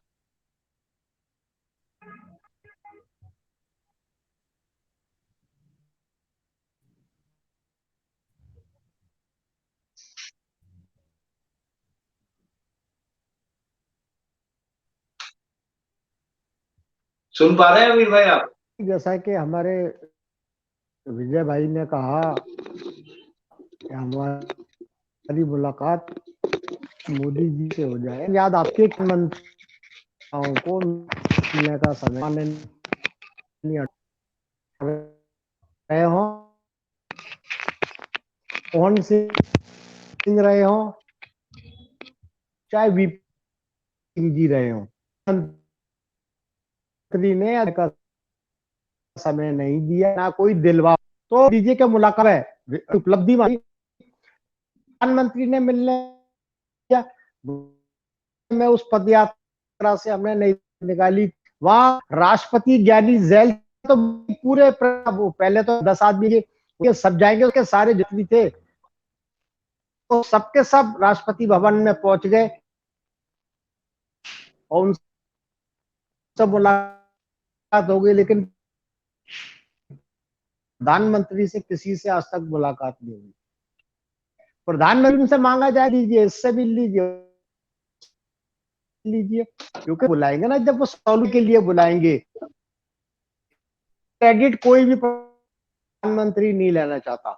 सुन पा रहे हैं अमीर भाई आप? जैसा कि हमारे विजय भाई ने कहा कि हमारी मुलाकात मोदी जी से हो जाए, याद आपके मंत्रियों को मिलने का समय नहीं रहे हो, कौन सिंह रहे हो, चाहे वीपी जी रहे हो, मंत्री ने का समय नहीं दिया, ना कोई दिलवा। तो दीजिए क्या मुलाकात है, उपलब्धि मानी प्रधानमंत्री ने मिलने में उस पदयात्रा से हमने नहीं निकाली। वहां राष्ट्रपति ज्ञानी जैल तो पूरे पहले तो 10 आदमी के सब जाएंगे, उसके सारे जितने थे तो सबके सब राष्ट्रपति भवन में पहुंच गए और उनसे मुलाकात हो गई, लेकिन प्रधानमंत्री से किसी से आज तक मुलाकात नहीं हुई। प्रधानमंत्री से मांगा जाए दीजिए, इससे भी लीजिए, क्योंकि बुलाएंगे ना, जब वो सॉल्व के लिए बुलाएंगे, क्रेडिट कोई भी प्रधानमंत्री नहीं लेना चाहता।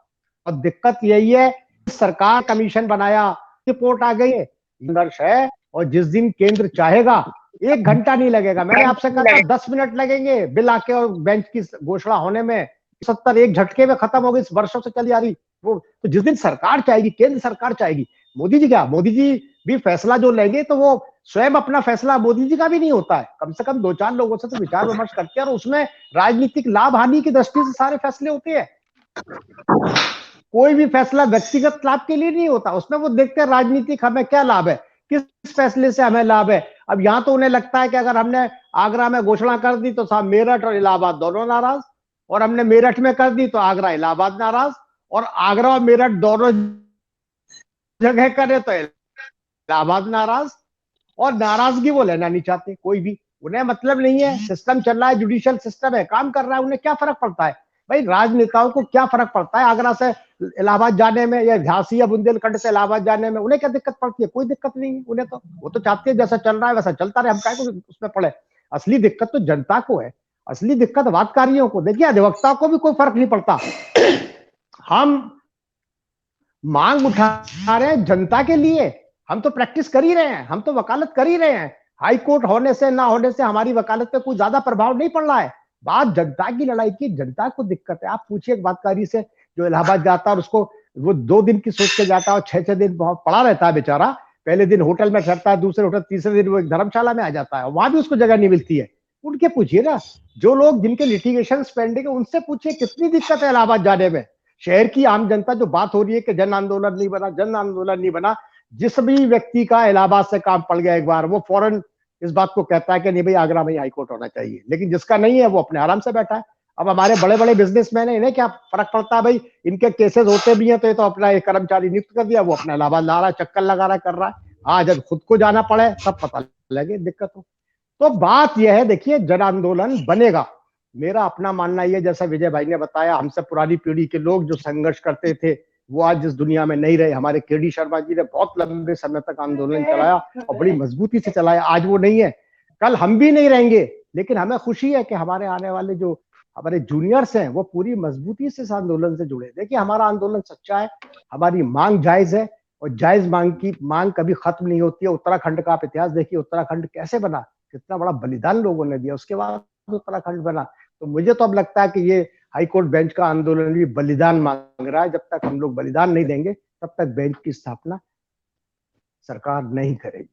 और दिक्कत यही है, सरकार कमीशन बनाया, रिपोर्ट आ गई है, संघर्ष है, और जिस दिन केंद्र चाहेगा 1 घंटा नहीं लगेगा। मैंने आपसे कहा था 10 मिनट लगेंगे बिल आके और बेंच की घोषणा होने में, 70 एक झटके में खत्म हो गई, वर्षों से चली आ रही वो। तो जिस दिन सरकार चाहेगी, केंद्र सरकार चाहेगी, मोदी जी क्या, मोदी जी भी फैसला जो लेंगे तो वो स्वयं अपना फैसला, मोदी जी का भी नहीं होता है, कम से कम 2-4 लोगों से तो विचार विमर्श करते हैं, और उसमें राजनीतिक लाभ हानि की दृष्टि से सारे फैसले होते हैं। कोई भी फैसला व्यक्तिगत लाभ के लिए नहीं होता, उसमें वो देखते हैं राजनीतिक हमें क्या लाभ है, किस फैसले से हमें लाभ है। अब यहाँ तो उन्हें लगता है कि अगर हमने आगरा में घोषणा कर दी तो साहब मेरठ और इलाहाबाद दोनों नाराज, और हमने मेरठ में कर दी तो आगरा इलाहाबाद नाराज, और आगरा और मेरठ दोनों जगह करे तो इलाहाबाद नाराज, और नाराजगी वो लेना नहीं चाहते कोई भी, उन्हें मतलब नहीं है। सिस्टम चल रहा है, जुडिशियल सिस्टम है, काम कर रहा है, उन्हें क्या फर्क पड़ता है भाई, राजनेताओं को क्या फर्क पड़ता है आगरा से इलाहाबाद जाने में, या झांसी या बुंदेलखंड से इलाहाबाद जाने में, उन्हें क्या दिक्कत पड़ती है? कोई दिक्कत नहीं है उन्हें, तो वो तो चाहते हैं जैसा चल रहा है वैसा चलता रहे, हम काहे को उसमें पड़े। असली दिक्कत तो जनता को है, असली दिक्कत वादकारियों को। देखिए अधिवक्ता को भी कोई फर्क नहीं पड़ता, हम मांग उठा रहे हैं जनता के लिए, हम तो प्रैक्टिस कर ही रहे हैं, हम तो वकालत कर ही रहे हैं। हाई कोर्ट होने से ना होने से हमारी वकालत पे कोई ज्यादा प्रभाव नहीं पड़ रहा है। बात जनता की लड़ाई की, जनता को दिक्कत है। आप पूछिए एक वादकारी से जो इलाहाबाद जाता है और उसको वो 2 दिन की सोच के जाता है और 6-6 दिन पड़ा रहता है बेचारा, पहले दिन होटल में ठहरता है, दूसरे होटल, तीसरे दिन वो एक धर्मशाला में आ जाता है, वहां भी उसको जगह नहीं मिलती है। उनके पूछिए ना, जो लोग जिनके लिटिगेशन पेंडिंग है उनसे पूछिए कितनी दिक्कत है इलाहाबाद जाने में। शहर की आम जनता, जो बात हो रही है कि जन आंदोलन नहीं बना, जन आंदोलन नहीं बना, जिस भी व्यक्ति का इलाहाबाद से काम पड़ गया एक बार, वो फौरन इस बात को कहता है कि नहीं भाई आगरा में हाईकोर्ट होना चाहिए, लेकिन जिसका नहीं है वो अपने आराम से बैठा है। अब हमारे बड़े बड़े बिजनेसमैन है, इन्हें क्या फर्क पड़ता है भाई, इनके केसेस होते भी हैं तो ये तो अपना एक कर्मचारी नियुक्त कर दिया, वो अपना इलाहाबाद ला रहा है, चक्कर लगा रहा है, कर रहा है। हाँ, जब खुद को जाना पड़े तब पता लगे दिक्कत हो। तो बात यह है, देखिए जन आंदोलन बनेगा, मेरा अपना मानना ये, जैसा विजय भाई ने बताया, हमसे पुरानी पीढ़ी के लोग जो संघर्ष करते थे वो आज इस दुनिया में नहीं रहे। हमारे के.डी. शर्मा जी ने बहुत लंबे समय तक आंदोलन चलाया और बड़ी मजबूती से चलाया, आज वो नहीं है, कल हम भी नहीं रहेंगे। लेकिन हमें खुशी है कि हमारे आने वाले जो हमारे जूनियर्स हैं वो पूरी मजबूती से इस आंदोलन से जुड़े। देखिए, हमारा आंदोलन सच्चा है, हमारी मांग जायज है और जायज मांग कभी खत्म नहीं होती है। उत्तराखंड का आप इतिहास देखिए, उत्तराखंड कैसे बना, कितना बड़ा बलिदान लोगों ने दिया, उसके बाद उत्तराखंड बना। तो मुझे तो अब लगता है कि ये हाईकोर्ट बेंच का आंदोलन भी बलिदान मांग रहा है। जब तक हम लोग बलिदान नहीं देंगे तब तक बेंच की स्थापना सरकार नहीं करेगी।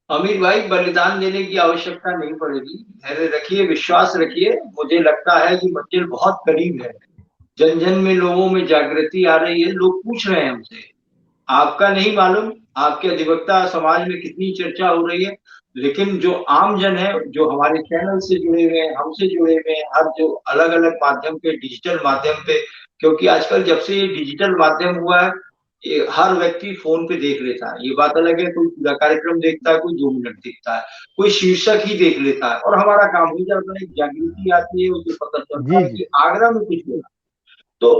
अमीर भाई, बलिदान देने की आवश्यकता नहीं पड़ेगी, धैर्य रखिए, विश्वास रखिए। मुझे लगता है कि मंजिल बहुत करीब है। जन जन में, लोगों में जागृति आ रही है। लोग पूछ रहे हैं हमसे, आपका नहीं मालूम आपके अधिवक्ता समाज में कितनी चर्चा हो रही है, लेकिन जो आम जन है, जो हमारे चैनल से जुड़े हुए हैं, हमसे जुड़े हुए हैं, हर जो अलग अलग माध्यम पे, डिजिटल माध्यम पे, क्योंकि आजकल जब से ये डिजिटल माध्यम हुआ है, ये हर व्यक्ति फोन पे देख लेता है। ये बात अलग है, कोई पूरा कार्यक्रम देखता है, कोई 2 मिनट देखता है, कोई शीर्षक ही देख लेता है और हमारा काम हो जाता है। जागृति आती है, उसे पता चलता है कि आगरा में कुछ हुआ, तो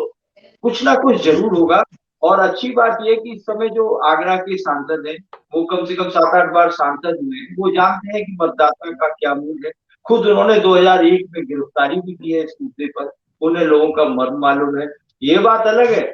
कुछ ना कुछ जरूर होगा। और अच्छी बात यह कि इस समय जो आगरा के सांसद हैं, वो कम से कम 7-8 बार सांसद हुए हैं, वो जानते हैं कि मतदाता का क्या मूल्य है। खुद उन्होंने 2001 में गिरफ्तारी भी की है इस मुद्दे पर, उन्हें लोगों का मर्म मालूम है। ये बात अलग है,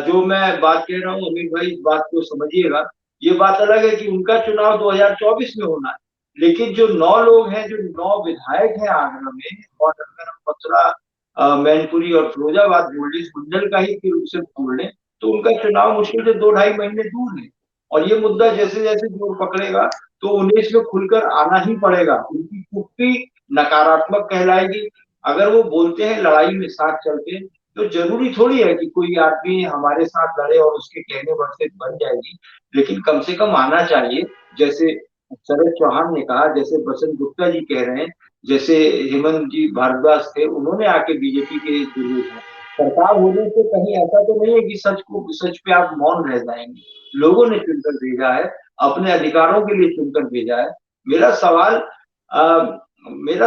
जो मैं बात कह रहा हूँ अमीर भाई, इस बात को समझिएगा। ये बात अलग है कि उनका चुनाव 2024 में होना है, लेकिन जो 9 लोग हैं, जो 9 विधायक हैं आगरा में, और अगर हम मथुरा, मैनपुरी और फिरोजाबाद बोल इस मंडल का ही रूप से बोल लें, तो उनका चुनाव मुश्किल से 2-2.5 महीने दूर है। और ये मुद्दा जैसे जैसे जोर पकड़ेगा तो उन्हें इसमें खुलकर आना ही पड़ेगा। उनकी चुप्पी नकारात्मक कहलाएगी। अगर वो बोलते हैं लड़ाई में साथ चलते हैं, तो जरूरी थोड़ी है कि कोई आदमी हमारे साथ लड़े और उसके कहने पर से बन जाएगी, लेकिन कम से कम आना चाहिए। जैसे शरद चौहान ने कहा, जैसे बसंत गुप्ता जी कह रहे हैं, जैसे हेमंत जी भारद्वाज थे, उन्होंने आके बीजेपी के जुड़े हैं। सरकार होने से कहीं ऐसा तो नहीं है कि सच पे आप मौन रह जाएंगे। लोगों ने चुनकर भेजा है, अपने अधिकारों के लिए चुनकर भेजा है। मेरा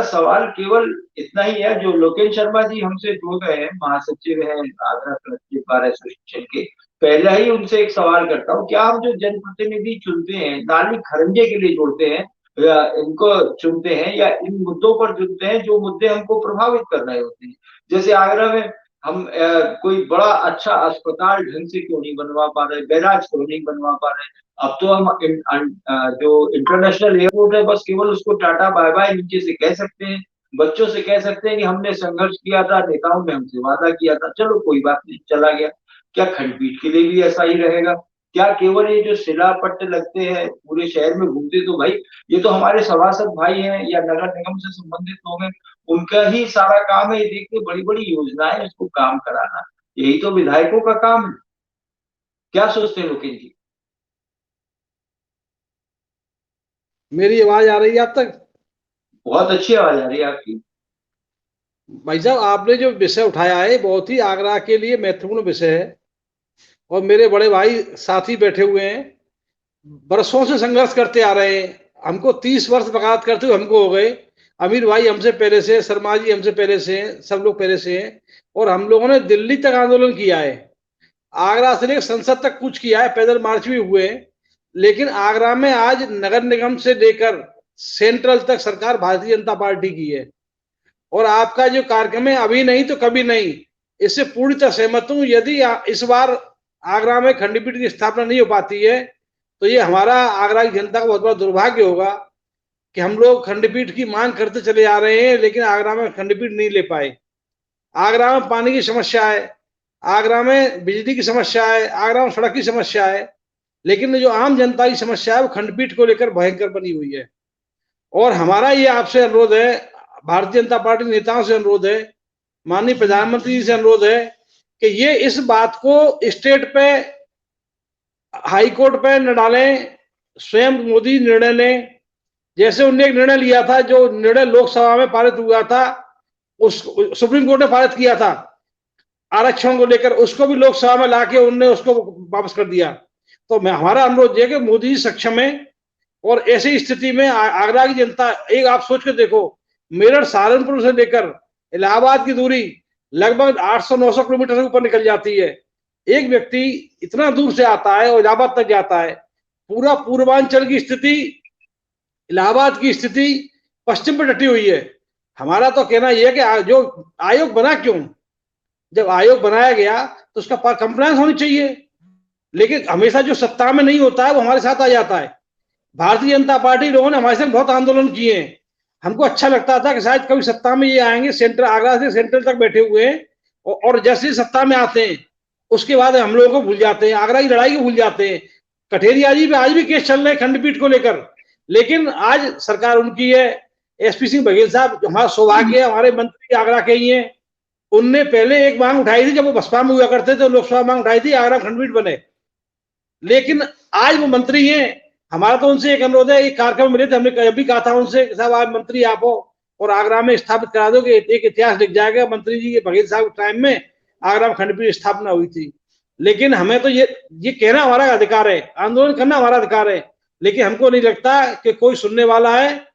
सवाल केवल इतना ही है, जो लोकेश शर्मा जी हमसे जुड़ गए हैं, महासचिव हैं आगरा कलेक्टिव बार एसोसिएशन के, पहले ही उनसे एक सवाल करता हूँ, क्या हम जो जनप्रतिनिधि चुनते हैं नाली खरंजे के लिए जोड़ते हैं, या इनको चुनते हैं, या इन मुद्दों पर चुनते हैं जो मुद्दे हमको प्रभावित कर रहे होते हैं? जैसे आगरा में हम कोई बड़ा अच्छा अस्पताल ढंग से क्यों नहीं बनवा पा रहे, बैराज क्यों नहीं बनवा पा रहे? अब तो हम जो इंटरनेशनल एयरपोर्ट है, बस केवल उसको टाटा बाय बाय नीचे से कह सकते हैं, बच्चों से कह सकते हैं कि हमने संघर्ष किया था, नेताओं ने हमसे वादा किया था, चलो कोई बात नहीं, चला गया। क्या खंडपीठ के लिए भी ऐसा ही रहेगा? क्या केवल ये जो शिलापट्ट लगते हैं पूरे शहर में घूमते, तो भाई ये तो हमारे सभासद भाई हैं या नगर निगम से संबंधित लोग हैं, उनका ही सारा काम है ये देखिए, बड़ी बड़ी योजनाएं इसको काम कराना, यही तो विधायकों का काम है। क्या सोचते हैं लोकेश जी? मेरी आवाज आ रही है आप तक? बहुत अच्छी आवाज आ रही है आपकी। भाई साहब, आपने जो विषय उठाया है बहुत ही आगरा के लिए महत्वपूर्ण विषय है, और मेरे बड़े भाई साथी बैठे हुए हैं, बरसों से संघर्ष करते आ रहे हैं। हमको 30 वर्ष बगावत करते हुए हमको हो गए। अमीर भाई हमसे पहले से, शर्मा जी हमसे पहले से हैं, सब लोग पहले से हैं, और हम लोगों ने दिल्ली तक आंदोलन किया है, आगरा से लेकर संसद तक कुछ किया है, पैदल मार्च भी हुए हैं। लेकिन आगरा में आज नगर निगम से लेकर सेंट्रल तक सरकार भारतीय जनता पार्टी की है, और आपका जो कार्यक्रम है अभी नहीं तो कभी नहीं, इससे पूरी तरह सहमत हूं। यदि इस बार आगरा में खंडपीठ की स्थापना नहीं हो पाती है तो ये हमारा आगरा की जनता का बहुत बड़ा दुर्भाग्य होगा कि हम लोग खंडपीठ की मांग करते चले आ रहे हैं, लेकिन आगरा में खंडपीठ नहीं ले पाए। आगरा में पानी की समस्या है, आगरा में बिजली की समस्या है, आगरा में सड़क की समस्या है, लेकिन जो आम जनता की समस्या है वो खंडपीठ को लेकर भयंकर बनी हुई है। और हमारा ये आपसे अनुरोध है, भारतीय जनता पार्टी नेताओं से अनुरोध है, माननीय प्रधानमंत्री जी से अनुरोध है कि ये इस बात को स्टेट पे, हाई कोर्ट पे न डालें, स्वयं मोदी निर्णय लें। जैसे उन्होंने एक निर्णय लिया था, जो निर्णय लोकसभा में पारित हुआ था, उस सुप्रीम कोर्ट ने पारित किया था आरक्षण को लेकर, उसको भी लोकसभा में लाके उन्होंने उसको वापस कर दिया। तो मैं, हमारा अनुरोध है कि मोदी जी सक्षम है, और ऐसी स्थिति में आगरा की जनता, एक आप सोच के देखो मेरठ सहारनपुर से लेकर इलाहाबाद की दूरी लगभग 800-900 किलोमीटर से ऊपर निकल जाती है। एक व्यक्ति इतना दूर से आता है और इलाहाबाद तक जाता है। पूरा पूर्वांचल की स्थिति, इलाहाबाद की स्थिति पश्चिम पर डटी हुई है। हमारा तो कहना यह है कि जो आयोग बना क्यों, जब आयोग बनाया गया तो उसका कंप्लायंस होनी चाहिए, लेकिन हमेशा जो सत्ता में नहीं होता है वो हमारे साथ आ जाता है। भारतीय जनता पार्टी लोगों ने हमारे साथ बहुत आंदोलन किए हैं। हमको अच्छा लगता था कि शायद कभी सत्ता में ये आएंगे, सेंटर आगरा से सेंट्रल तक बैठे हुए हैं, और जैसे सत्ता में आते हैं उसके बाद हम लोगों को भूल जाते हैं, आगरा की लड़ाई को भूल जाते हैं। कठेरिया जी पे आज भी केस चल रहे हैं खंडपीठ को लेकर, लेकिन आज सरकार उनकी है। एसपी सिंह बघेल साहब, हमारा सौभाग्य है, हमारे मंत्री आगरा के ही हैं। उनने पहले एक मांग उठाई थी, जब वो बसपा में हुआ करते थे, लोकसभा मांग उठाई थी आगरा खंडपीठ बने, लेकिन आज वो मंत्री हैं। हमारा तो उनसे एक अनुरोध है, एक कार्यक्रम मिले थे, हमने कभी कहा था उनसे, साहब आप मंत्री आप हो और आगरा में स्थापित करा दो कि एक इतिहास लिख जाएगा मंत्री जी के बघेल साहब के टाइम में आगरा में खंडपीठ स्थापना हुई थी। लेकिन हमें तो ये कहना हमारा अधिकार है, आंदोलन करना हमारा अधिकार है, लेकिन हमको नहीं लगता कि कोई सुनने वाला है।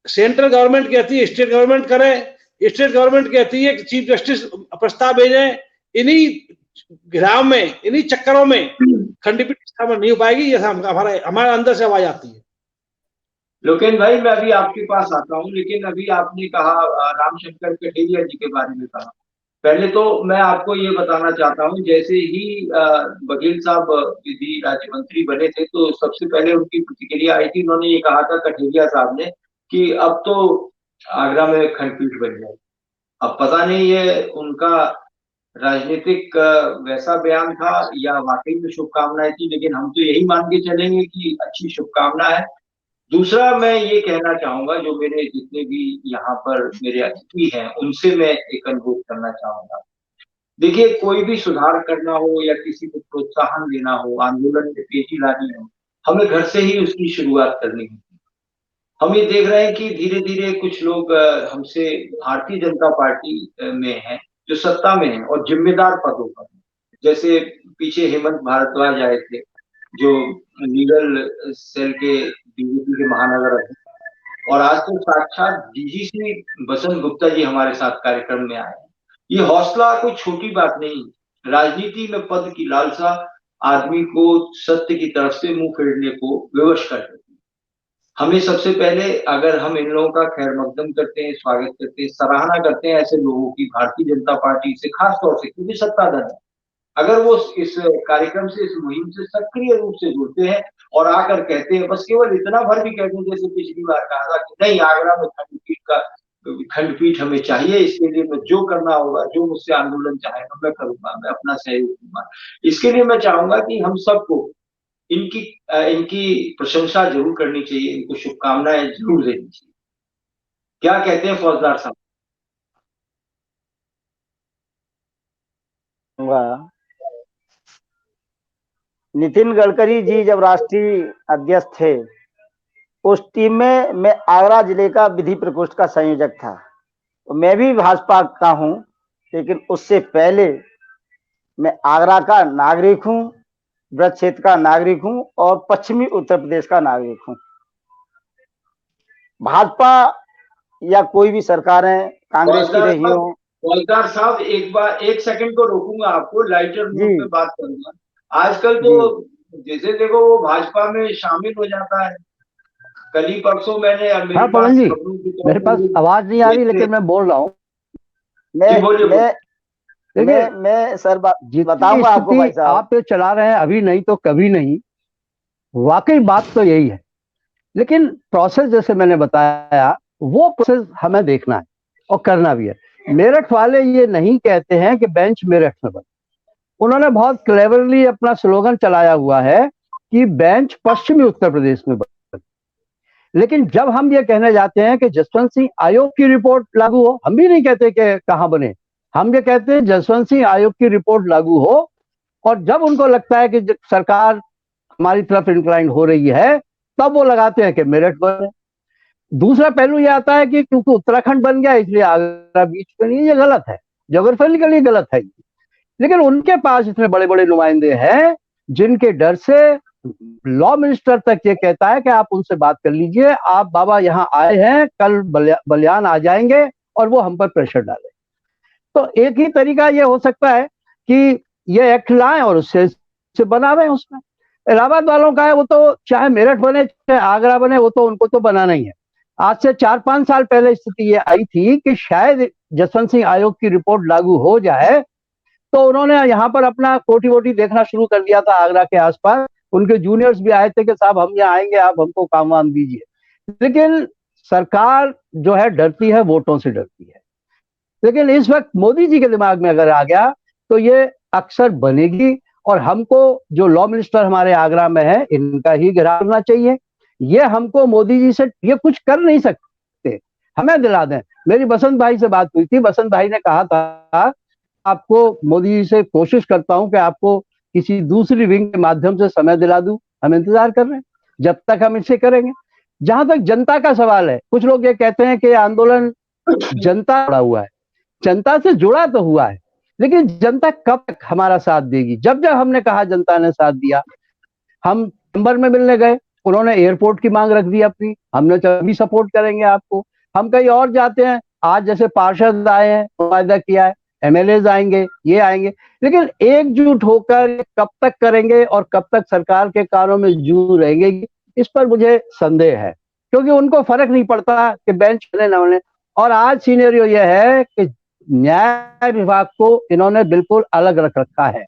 सेंट्रल गवर्नमेंट कहती है स्टेट गवर्नमेंट करे, स्टेट गवर्नमेंट कहती है कि चीफ जस्टिस प्रस्ताव भेजे। इन्हीं घिराव में, इन्हीं चक्करों में खंडपीठ स्थापना नहीं हो पाएगी, ये हमारे अंदर से आवाज आती है। लोकेन भाई, मैं अभी आपके पास आता हूँ, लेकिन अभी आपने कहा रामशंकर कठेरिया जी के बारे में कहा। पहले तो मैं आपको ये बताना चाहता हूँ, जैसे ही बघेल साहब विधि राज्य मंत्री बने थे तो सबसे पहले उनकी प्रतिक्रिया आई थी, उन्होंने ये कहा था कठेरिया साहब ने कि अब तो आगरा में खंडपीठ बन जाए। अब पता नहीं ये उनका राजनीतिक वैसा बयान था या वाकई में शुभकामनाएं थी, लेकिन हम तो यही मान के चलेंगे कि अच्छी शुभकामना है। दूसरा मैं ये कहना चाहूंगा, जो मेरे जितने भी यहाँ पर मेरे अतिथि हैं उनसे मैं एक अनुरोध करना चाहूंगा। देखिए, कोई भी सुधार करना हो या किसी को प्रोत्साहन देना हो, आंदोलन में तेजी लानी हो, हमें घर से ही उसकी शुरुआत करनी होगी। हम ये देख रहे हैं कि धीरे धीरे कुछ लोग हमसे भारतीय जनता पार्टी में हैं, जो सत्ता में हैं और जिम्मेदार पदों पर, जैसे पीछे हेमंत भारद्वाज आए थे, जो लीगल सेल के बीजेपी के महानगर अध्यक्ष, और आज तो साक्षात डीजीसी बसंत गुप्ता जी हमारे साथ कार्यक्रम में आए। ये हौसला कोई छोटी बात नहीं। राजनीति में पद की लालसा आदमी को सत्य की तरफ से मुंह फेरने को विवश कर देती है। हमें सबसे पहले, अगर हम इन लोगों का खैर मकदम करते हैं, स्वागत करते हैं, सराहना करते हैं ऐसे लोगों की, भारतीय जनता पार्टी से खास तौर से, क्योंकि सत्ताधार है, अगर वो इस कार्यक्रम से, इस मुहिम से सक्रिय रूप से जुड़ते हैं और आकर कहते हैं, बस केवल इतना भर भी कहते हैं, जैसे पिछली बार कहा था कि नहीं, आगरा में खंडपीठ हमें चाहिए, इसके लिए मैं जो करना होगा, जो मुझसे आंदोलन चाहेगा मैं करूंगा, मैं अपना सहयोग दूंगा। इसके लिए मैं चाहूंगा कि हम सबको इनकी प्रशंसा जरूर करनी चाहिए, इनको शुभकामनाएं जरूर देनी चाहिए। क्या कहते हैं फौजदार साहब? नितिन गडकरी जी जब राष्ट्रीय अध्यक्ष थे, उस टीम में मैं आगरा जिले का विधि प्रकोष्ठ का संयोजक था। तो मैं भी भाजपा का हूं, लेकिन उससे पहले मैं आगरा का नागरिक हूं, ब्रज क्षेत्र का नागरिक हूं और पश्चिमी उत्तर प्रदेश का नागरिक हूं। भाजपा या कोई भी सरकारें कांग्रेस की रही हो। फौजदार साहब, एक सेकंड को रोकूंगा आपको, लाइटर मोड पे बात करूंगा। आजकल तो जैसे देखो वो भाजपा में शामिल हो जाता है। कल ही परसों मैंने, हाँ पवन जी, मेरे पास आवाज नहीं आ रही, लेकिन मैं बोल रहा हूँ। मैं सर बताऊंगा आपको भाई साहब। आप ये चला रहे हैं, अभी नहीं तो कभी नहीं, वाकई बात तो यही है। लेकिन प्रोसेस जैसे मैंने बताया, वो प्रोसेस हमें देखना है और करना भी है। मेरठ वाले ये नहीं कहते हैं कि बेंच मेरठ में बने। उन्होंने बहुत क्लेवरली अपना स्लोगन चलाया हुआ है कि बेंच पश्चिमी उत्तर प्रदेश में बने। लेकिन जब हम ये कहने जाते हैं कि जसवंत सिंह आयोग की रिपोर्ट लागू हो, हम भी नहीं कहते कि कहां बने, हम ये कहते हैं जसवंत सिंह आयोग की रिपोर्ट लागू हो। और जब उनको लगता है कि सरकार हमारी तरफ इंक्लाइन हो रही है, तब वो लगाते हैं कि मेरठ बने। दूसरा पहलू ये आता है कि क्योंकि उत्तराखंड बन गया इसलिए आगरा बीच में नहीं, ये गलत है, जोग्राफिकली गलत है। लेकिन उनके पास इतने बड़े बड़े नुमाइंदे हैं जिनके डर से लॉ मिनिस्टर तक ये कहता है कि आप उनसे बात कर लीजिए, आप बाबा यहाँ आए हैं, कल बलियान आ जाएंगे और वो हम पर प्रेशर डाले। तो एक ही तरीका ये हो सकता है कि ये एक्ट लाएं और उससे बनावे। उसमें इलाहाबाद वालों का है, वो तो चाहे मेरठ बने चाहे आगरा बने, वो तो उनको तो बनाना ही है। आज से 4-5 साल पहले स्थिति ये आई थी कि शायद जसवंत सिंह आयोग की रिपोर्ट लागू हो जाए, तो उन्होंने यहाँ पर अपना कोठी वोटी देखना शुरू कर दिया था आगरा के आसपास। उनके जूनियर्स भी आए थे कि साहब हम यहाँ आएंगे, आप हमको काम वाम दीजिए। लेकिन सरकार जो है डरती है, वोटों से डरती है। लेकिन इस वक्त मोदी जी के दिमाग में अगर आ गया तो ये अक्सर बनेगी, और हमको जो लॉ मिनिस्टर हमारे आगरा में है इनका ही गिराना चाहिए। ये हमको मोदी जी से ये कुछ कर नहीं सकते, हमें दिला दें। मेरी बसंत भाई से बात हुई थी, बसंत भाई ने कहा था आपको मोदी जी से कोशिश करता हूं कि आपको किसी दूसरी विंग के माध्यम से समय दिला दूं, हम इंतजार कर रहे हैं, जब तक हम इसे करेंगे। जहां तक जनता का सवाल है, कुछ लोग ये कहते हैं कि आंदोलन जनता जुड़ा हुआ है, जनता से जुड़ा तो हुआ है, लेकिन जनता कब तक हमारा साथ देगी? जब जब हमने कहा जनता ने साथ दिया। हम नंबर में मिलने गए, उन्होंने एयरपोर्ट की मांग रख दी अपनी, हमने भी सपोर्ट करेंगे आपको। हम कहीं और जाते हैं, आज जैसे पार्षद आए हैं, वायदा किया है, एमएलए आएंगे, ये आएंगे, लेकिन एकजुट होकर कब तक करेंगे और कब तक सरकार के कानों में जू रहेंगे, इस पर मुझे संदेह है। क्योंकि उनको फर्क नहीं पड़ता कि बेंच बने न बने। और आज सीनेरियो यह है कि न्याय विभाग को इन्होंने बिल्कुल अलग रख रखा है।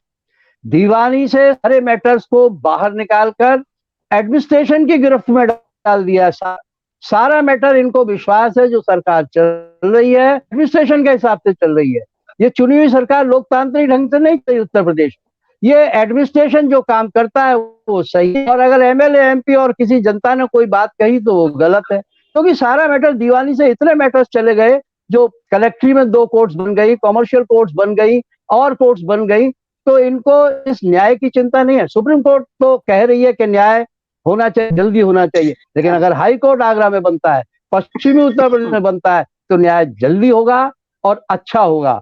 दीवानी से सारे मैटर्स को बाहर निकालकर एडमिनिस्ट्रेशन की गिरफ्त में डाल दिया। सारा मैटर इनको विश्वास है जो सरकार चल रही है एडमिनिस्ट्रेशन के हिसाब से चल रही है। ये चुनी हुई सरकार लोकतांत्रिक ढंग से नहीं चली उत्तर प्रदेश। ये एडमिनिस्ट्रेशन जो काम करता है वो सही है, और अगर एमएलए एमपी और किसी जनता ने कोई बात कही तो वो गलत है। क्योंकि सारा मैटर दीवानी से इतने मैटर्स चले गए, जो कलेक्ट्री में 2 कोर्ट्स बन गई, कॉमर्शियल कोर्ट्स बन गई और कोर्ट्स बन गई, तो इनको इस न्याय की चिंता नहीं है। सुप्रीम कोर्ट तो कह रही है कि न्याय होना चाहिए, जल्दी होना चाहिए, लेकिन अगर हाई कोर्ट आगरा में बनता है, पश्चिमी उत्तर प्रदेश में बनता है, तो न्याय जल्दी होगा और अच्छा होगा।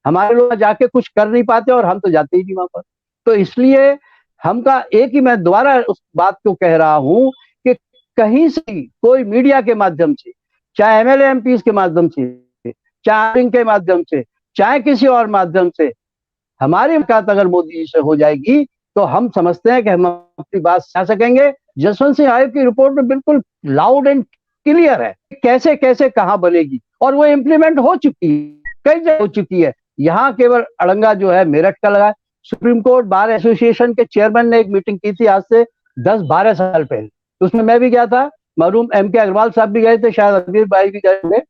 हमारे लोग जाके कुछ कर नहीं पाते और हम तो जाते ही नहीं वहां पर। तो इसलिए हमका एक ही, मैं दोबारा उस बात को कह रहा हूं कि कहीं से कोई मीडिया के माध्यम से, चाहे एमएलए एमपी के माध्यम से, चाहे के माध्यम से, चाहे किसी और माध्यम से, हमारी मुलाकात अगर मोदी जी से हो जाएगी तो हम समझते हैं कि हम अपनी बात कह सकेंगे। जसवंत सिंह आयोग की रिपोर्ट में बिल्कुल लाउड एंड क्लियर है कैसे कैसे कहां बनेगी, और वो इम्प्लीमेंट हो चुकी है, कई जगह हो चुकी है। यहाँ केवल अड़ंगा जो है मेरठ का लगा। सुप्रीम कोर्ट बार एसोसिएशन के चेयरमैन ने एक मीटिंग की थी आज से 10-12 साल पहले, उसमें मैं भी गया था, मरूम एमके अग्रवाल साहब भी गए थे, शायद अबीर भाई भी गए थे।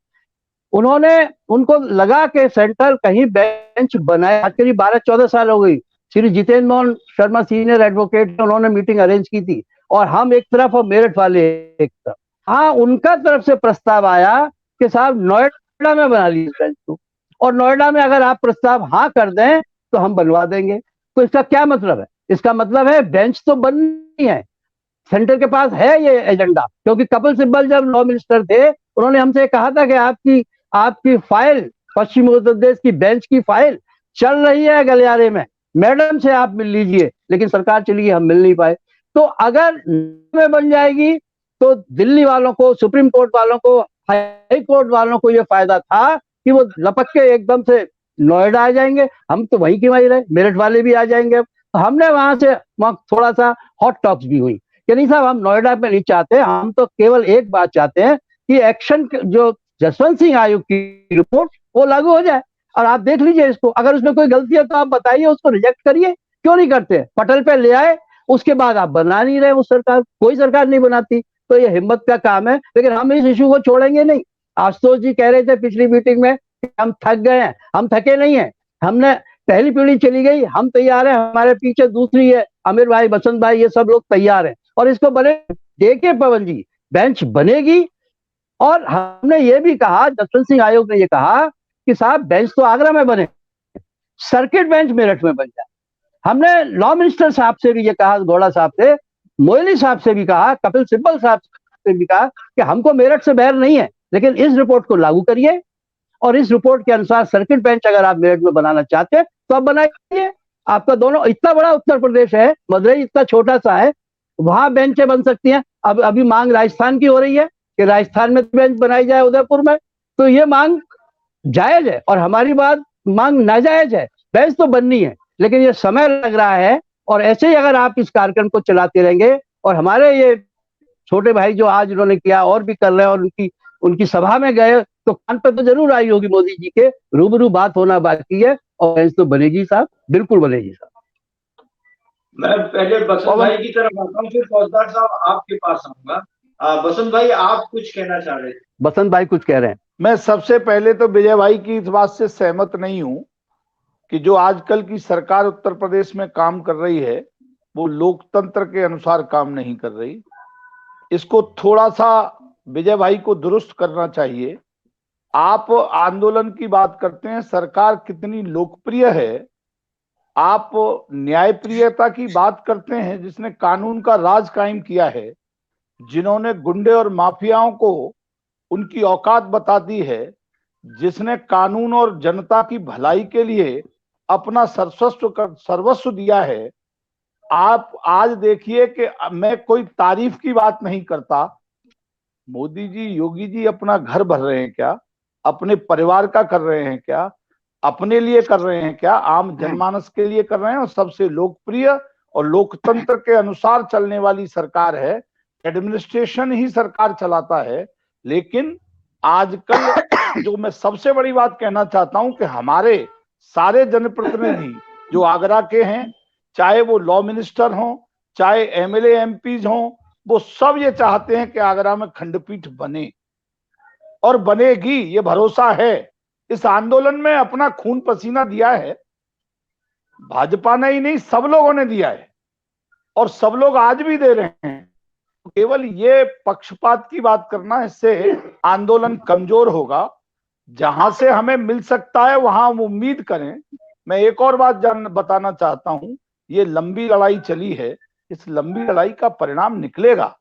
उन्होंने, उनको लगा कि सेंटर कहीं बेंच बनाए। आज करीब 12-14 साल हो गई। श्री जितेंद्र मोहन शर्मा सीनियर एडवोकेट, उन्होंने मीटिंग अरेंज की थी, और हम एक तरफ और मेरठ वाले एक तरफ। हाँ, उनका तरफ से प्रस्ताव आया कि साहब नोएडा में बना लीजिए बेंच को, और नोएडा में अगर आप प्रस्ताव हाँ कर दें तो हम बनवा देंगे। तो इसका क्या मतलब है? इसका मतलब है बेंच तो बननी है, सेंटर के पास है ये एजेंडा। क्योंकि कपिल सिब्बल जब लॉ मिनिस्टर थे, उन्होंने हमसे कहा था कि आपकी फाइल, पश्चिम उत्तर प्रदेश की बेंच की फाइल चल रही है गलियारे में, मैडम से आप मिल लीजिए। लेकिन सरकार चली गई, हम मिल नहीं पाए। तो अगर में बन जाएगी तो दिल्ली वालों को, सुप्रीम कोर्ट वालों को, हाई कोर्ट वालों को ये फायदा था कि वो लपक के एकदम से नोएडा आ जाएंगे। हम तो वहीं की वहीं रहे, मेरठ वाले भी आ जाएंगे। तो हमने वहां थोड़ा सा हॉट टॉक्स भी हुई कि नहीं साहब, हम नोएडा में नहीं चाहते, हम तो केवल एक बात चाहते हैं कि एक्शन जो जसवंत सिंह आयोग की रिपोर्ट वो लागू हो जाए। और आप देख लीजिए इसको, अगर उसमें कोई गलती है तो आप बताइए, उसको रिजेक्ट करिए। क्यों नहीं करते? पटल पे ले आए, उसके बाद आप बना नहीं रहे। वो सरकार, कोई सरकार नहीं बनाती, तो ये हिम्मत का काम है। लेकिन हम इस इशू को छोड़ेंगे नहीं। आशुतोष जी कह रहे थे पिछली मीटिंग में कि हम थक गए हैं, हम थके नहीं है। हमने पहली पीढ़ी चली गई, हम तैयार हैं, हमारे पीछे दूसरी है, आमिर भाई, बसंत भाई, ये सब लोग तैयार हैं। और इसको बने, देखिए पवन जी, बेंच बनेगी। और हमने ये भी कहा, जसवंत सिंह आयोग ने ये कहा कि साहब बेंच तो आगरा में बने, सर्किट बेंच मेरठ में बन जाए। हमने लॉ मिनिस्टर साहब से भी ये कहा, गौड़ा साहब से, मोइली साहब से भी कहा, कपिल सिब्बल साहब से भी कहा कि हमको मेरठ से बैर नहीं है, लेकिन इस रिपोर्ट को लागू करिए। और इस रिपोर्ट के अनुसार सर्किट बेंच अगर आप मेरठ में बनाना चाहते हैं तो आप बनाइए। आपका दोनों, इतना बड़ा उत्तर प्रदेश है, मदुरई इतना छोटा सा है, वहां बेंचें बन सकती हैं। अब अभी मांग राजस्थान की हो रही है कि राजस्थान में बेंच बनाई जाए, उदयपुर में, तो ये मांग जायज है और हमारी बात मांग नाजायज है। बेंच तो बननी है, लेकिन ये समय लग रहा है। और ऐसे ही अगर आप इस कार्यक्रम को चलाते रहेंगे, और हमारे ये छोटे भाई जो आज उन्होंने किया और भी कर रहे हैं, और उनकी सभा में गए तो कान पे तो जरूर आई होगी मोदी जी के, रूबरू बात होना बाकी है, और बेंच तो बनेगी साहब, बिल्कुल बनेगी साहब। मैं पहले बसंत भाई की तरफ आता हूँ, फिर फौजदार साहब आपके पास आऊंगा। बसंत भाई, आप कुछ कहना चाह रहे थे? बसंत भाई कुछ कह रहे हैं। मैं सबसे पहले तो विजय भाई की इस बात से सहमत नहीं हूं कि जो आजकल की सरकार उत्तर प्रदेश में काम कर रही है वो लोकतंत्र के अनुसार काम नहीं कर रही। इसको थोड़ा सा विजय भाई को दुरुस्त करना चाहिए। आप आंदोलन की बात करते हैं, सरकार कितनी लोकप्रिय है। आप न्यायप्रियता की बात करते हैं, जिसने कानून का राज कायम किया है, जिन्होंने गुंडे और माफियाओं को उनकी औकात बता दी है, जिसने कानून और जनता की भलाई के लिए अपना सर्वस्व दिया है। आप आज देखिए कि मैं कोई तारीफ की बात नहीं करता, मोदी जी, योगी जी अपना घर भर रहे हैं क्या? अपने परिवार का कर रहे हैं क्या? अपने लिए कर रहे हैं क्या? आम जनमानस के लिए कर रहे हैं। और सबसे लोकप्रिय और लोकतंत्र के अनुसार चलने वाली सरकार है। एडमिनिस्ट्रेशन ही सरकार चलाता है। लेकिन आजकल जो मैं सबसे बड़ी बात कहना चाहता हूं कि हमारे सारे जनप्रतिनिधि जो आगरा के हैं, चाहे वो लॉ मिनिस्टर हों, चाहे एमएलए एमपीज हों, वो सब ये चाहते हैं कि आगरा में खंडपीठ बने, और बनेगी, ये भरोसा है। इस आंदोलन में अपना खून पसीना दिया है, भाजपा ने ही नहीं, सब लोगों ने दिया है, और सब लोग आज भी दे रहे हैं। केवल ये पक्षपात की बात करना, इससे आंदोलन कमजोर होगा। जहां से हमें मिल सकता है वहां हम उम्मीद करें। मैं एक और बात बताना चाहता हूं, ये लंबी लड़ाई चली है, इस लंबी लड़ाई का परिणाम निकलेगा,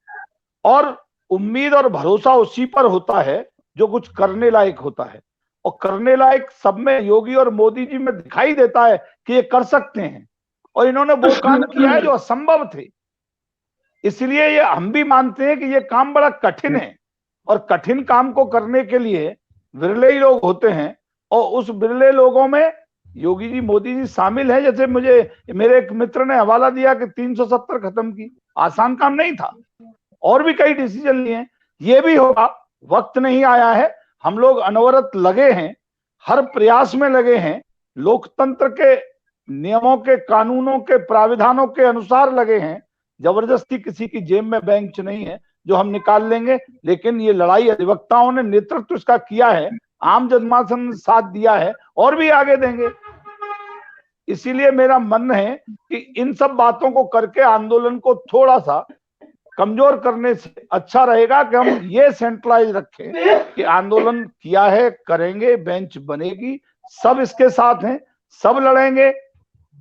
और उम्मीद और भरोसा उसी पर होता है जो कुछ करने लायक होता है। और करने लायक सब में योगी और मोदी जी में दिखाई देता है कि ये कर सकते हैं, और इन्होंने वो काम किया है जो असंभव थे। इसलिए ये हम भी मानते हैं कि ये काम बड़ा कठिन है, और कठिन काम को करने के लिए विरले ही लोग होते हैं, और उस विरले लोगों में योगी जी, मोदी जी शामिल है। जैसे मेरे एक मित्र ने हवाला दिया कि 370 खत्म की, आसान काम नहीं था, और भी कई डिसीजन लिए। ये भी होगा, वक्त नहीं आया है। हम लोग अनवरत लगे हैं, हर प्रयास में लगे हैं, लोकतंत्र के नियमों के, कानूनों के, प्राविधानों के अनुसार लगे हैं। जबरदस्ती किसी की जेब में बेंच नहीं है जो हम निकाल लेंगे। लेकिन ये लड़ाई अधिवक्ताओं ने नेतृत्व इसका किया है, आम जनमानस ने साथ दिया है, और भी आगे देंगे। इसीलिए मेरा मन है कि इन सब बातों को करके आंदोलन को थोड़ा सा कमजोर करने से अच्छा रहेगा कि हम ये सेंट्रलाइज रखें कि आंदोलन किया है, करेंगे, बेंच बनेगी, सब इसके साथ हैं, सब लड़ेंगे।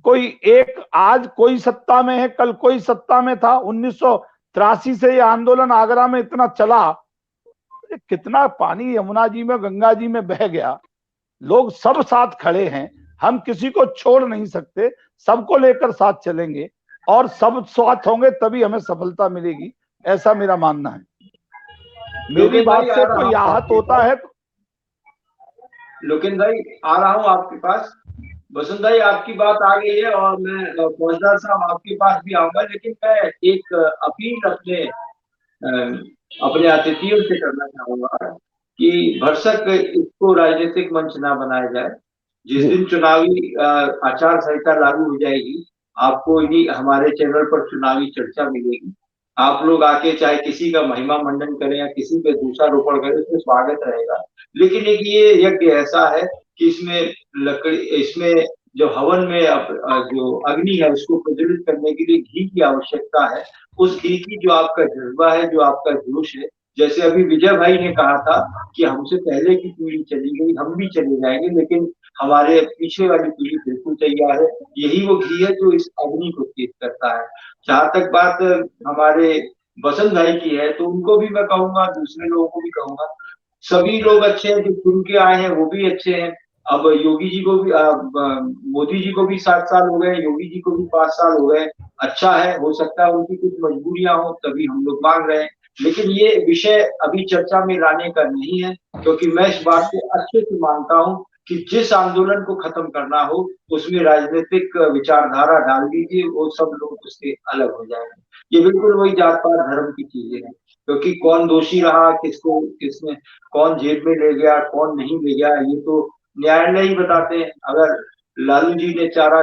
कोई एक, आज कोई सत्ता में है, कल कोई सत्ता में था। 1983 से ये आंदोलन आगरा में इतना चला, कितना पानी यमुना जी में, गंगा जी में बह गया। लोग सब साथ खड़े हैं, हम किसी को छोड़ नहीं सकते, सबको लेकर साथ चलेंगे, और सब साथ होंगे तभी हमें सफलता मिलेगी, ऐसा मेरा मानना है। मेरी बात से कोई आहत होता है तो। लोकेन भाई, आ रहा हूं आपके पास। बसंत भाई, आपकी बात आ गई है, और मैं फौजदार साहब आपके पास भी आऊंगा। लेकिन मैं एक अपील अपने अतिथियों से करना चाहूंगा कि भरसक इसको राजनीतिक मंच ना बनाया जाए। जिस दिन चुनावी आचार संहिता लागू हो जाएगी, आपको ही हमारे चैनल पर चुनावी चर्चा मिलेगी। आप लोग आके चाहे किसी का महिमा मंडन करें या किसी पे दूषारोपण करें, उसमें स्वागत रहेगा। लेकिन एक ये यज्ञ ऐसा है कि इसमें जो हवन में जो अग्नि है उसको प्रज्वलित करने के लिए घी की आवश्यकता है। उस घी की जो आपका जज्बा है, जो आपका जोश है, जैसे अभी विजय भाई ने कहा था कि हमसे पहले की पीढ़ी चली गई, हम भी चले जाएंगे, लेकिन हमारे पीछे वाली पीढ़ी बिल्कुल तैयार है। यही वो घी है जो इस अग्नि को तेज करता है। जहां तक बात हमारे बसंत भाई की है, तो उनको भी मैं कहूंगा, दूसरे लोगों को भी कहूंगा, सभी लोग अच्छे हैं, जो चुन के आए हैं वो भी अच्छे हैं। अब योगी जी को भी, मोदी जी को भी 7 साल हो गए, योगी जी को भी 5 साल हो गए। अच्छा है, हो सकता है उनकी कुछ मजबूरियां हो तभी हम लोग मांग रहे हैं, लेकिन ये विषय अभी चर्चा में लाने का नहीं है, क्योंकि मैं इस बात को अच्छे से मानता हूं कि जिस आंदोलन को खत्म करना हो उसमें राजनीतिक विचारधारा डाल दीजिए, वो सब लोग उससे अलग हो जाएंगे। ये बिल्कुल वही जात पात धर्म की चीजें हैं, क्योंकि कौन दोषी रहा, किसको किसने कौन जेल में ले गया, कौन नहीं ले गया, ये तो न्यायालय ही बताते हैं। अगर लालू जी ने चारा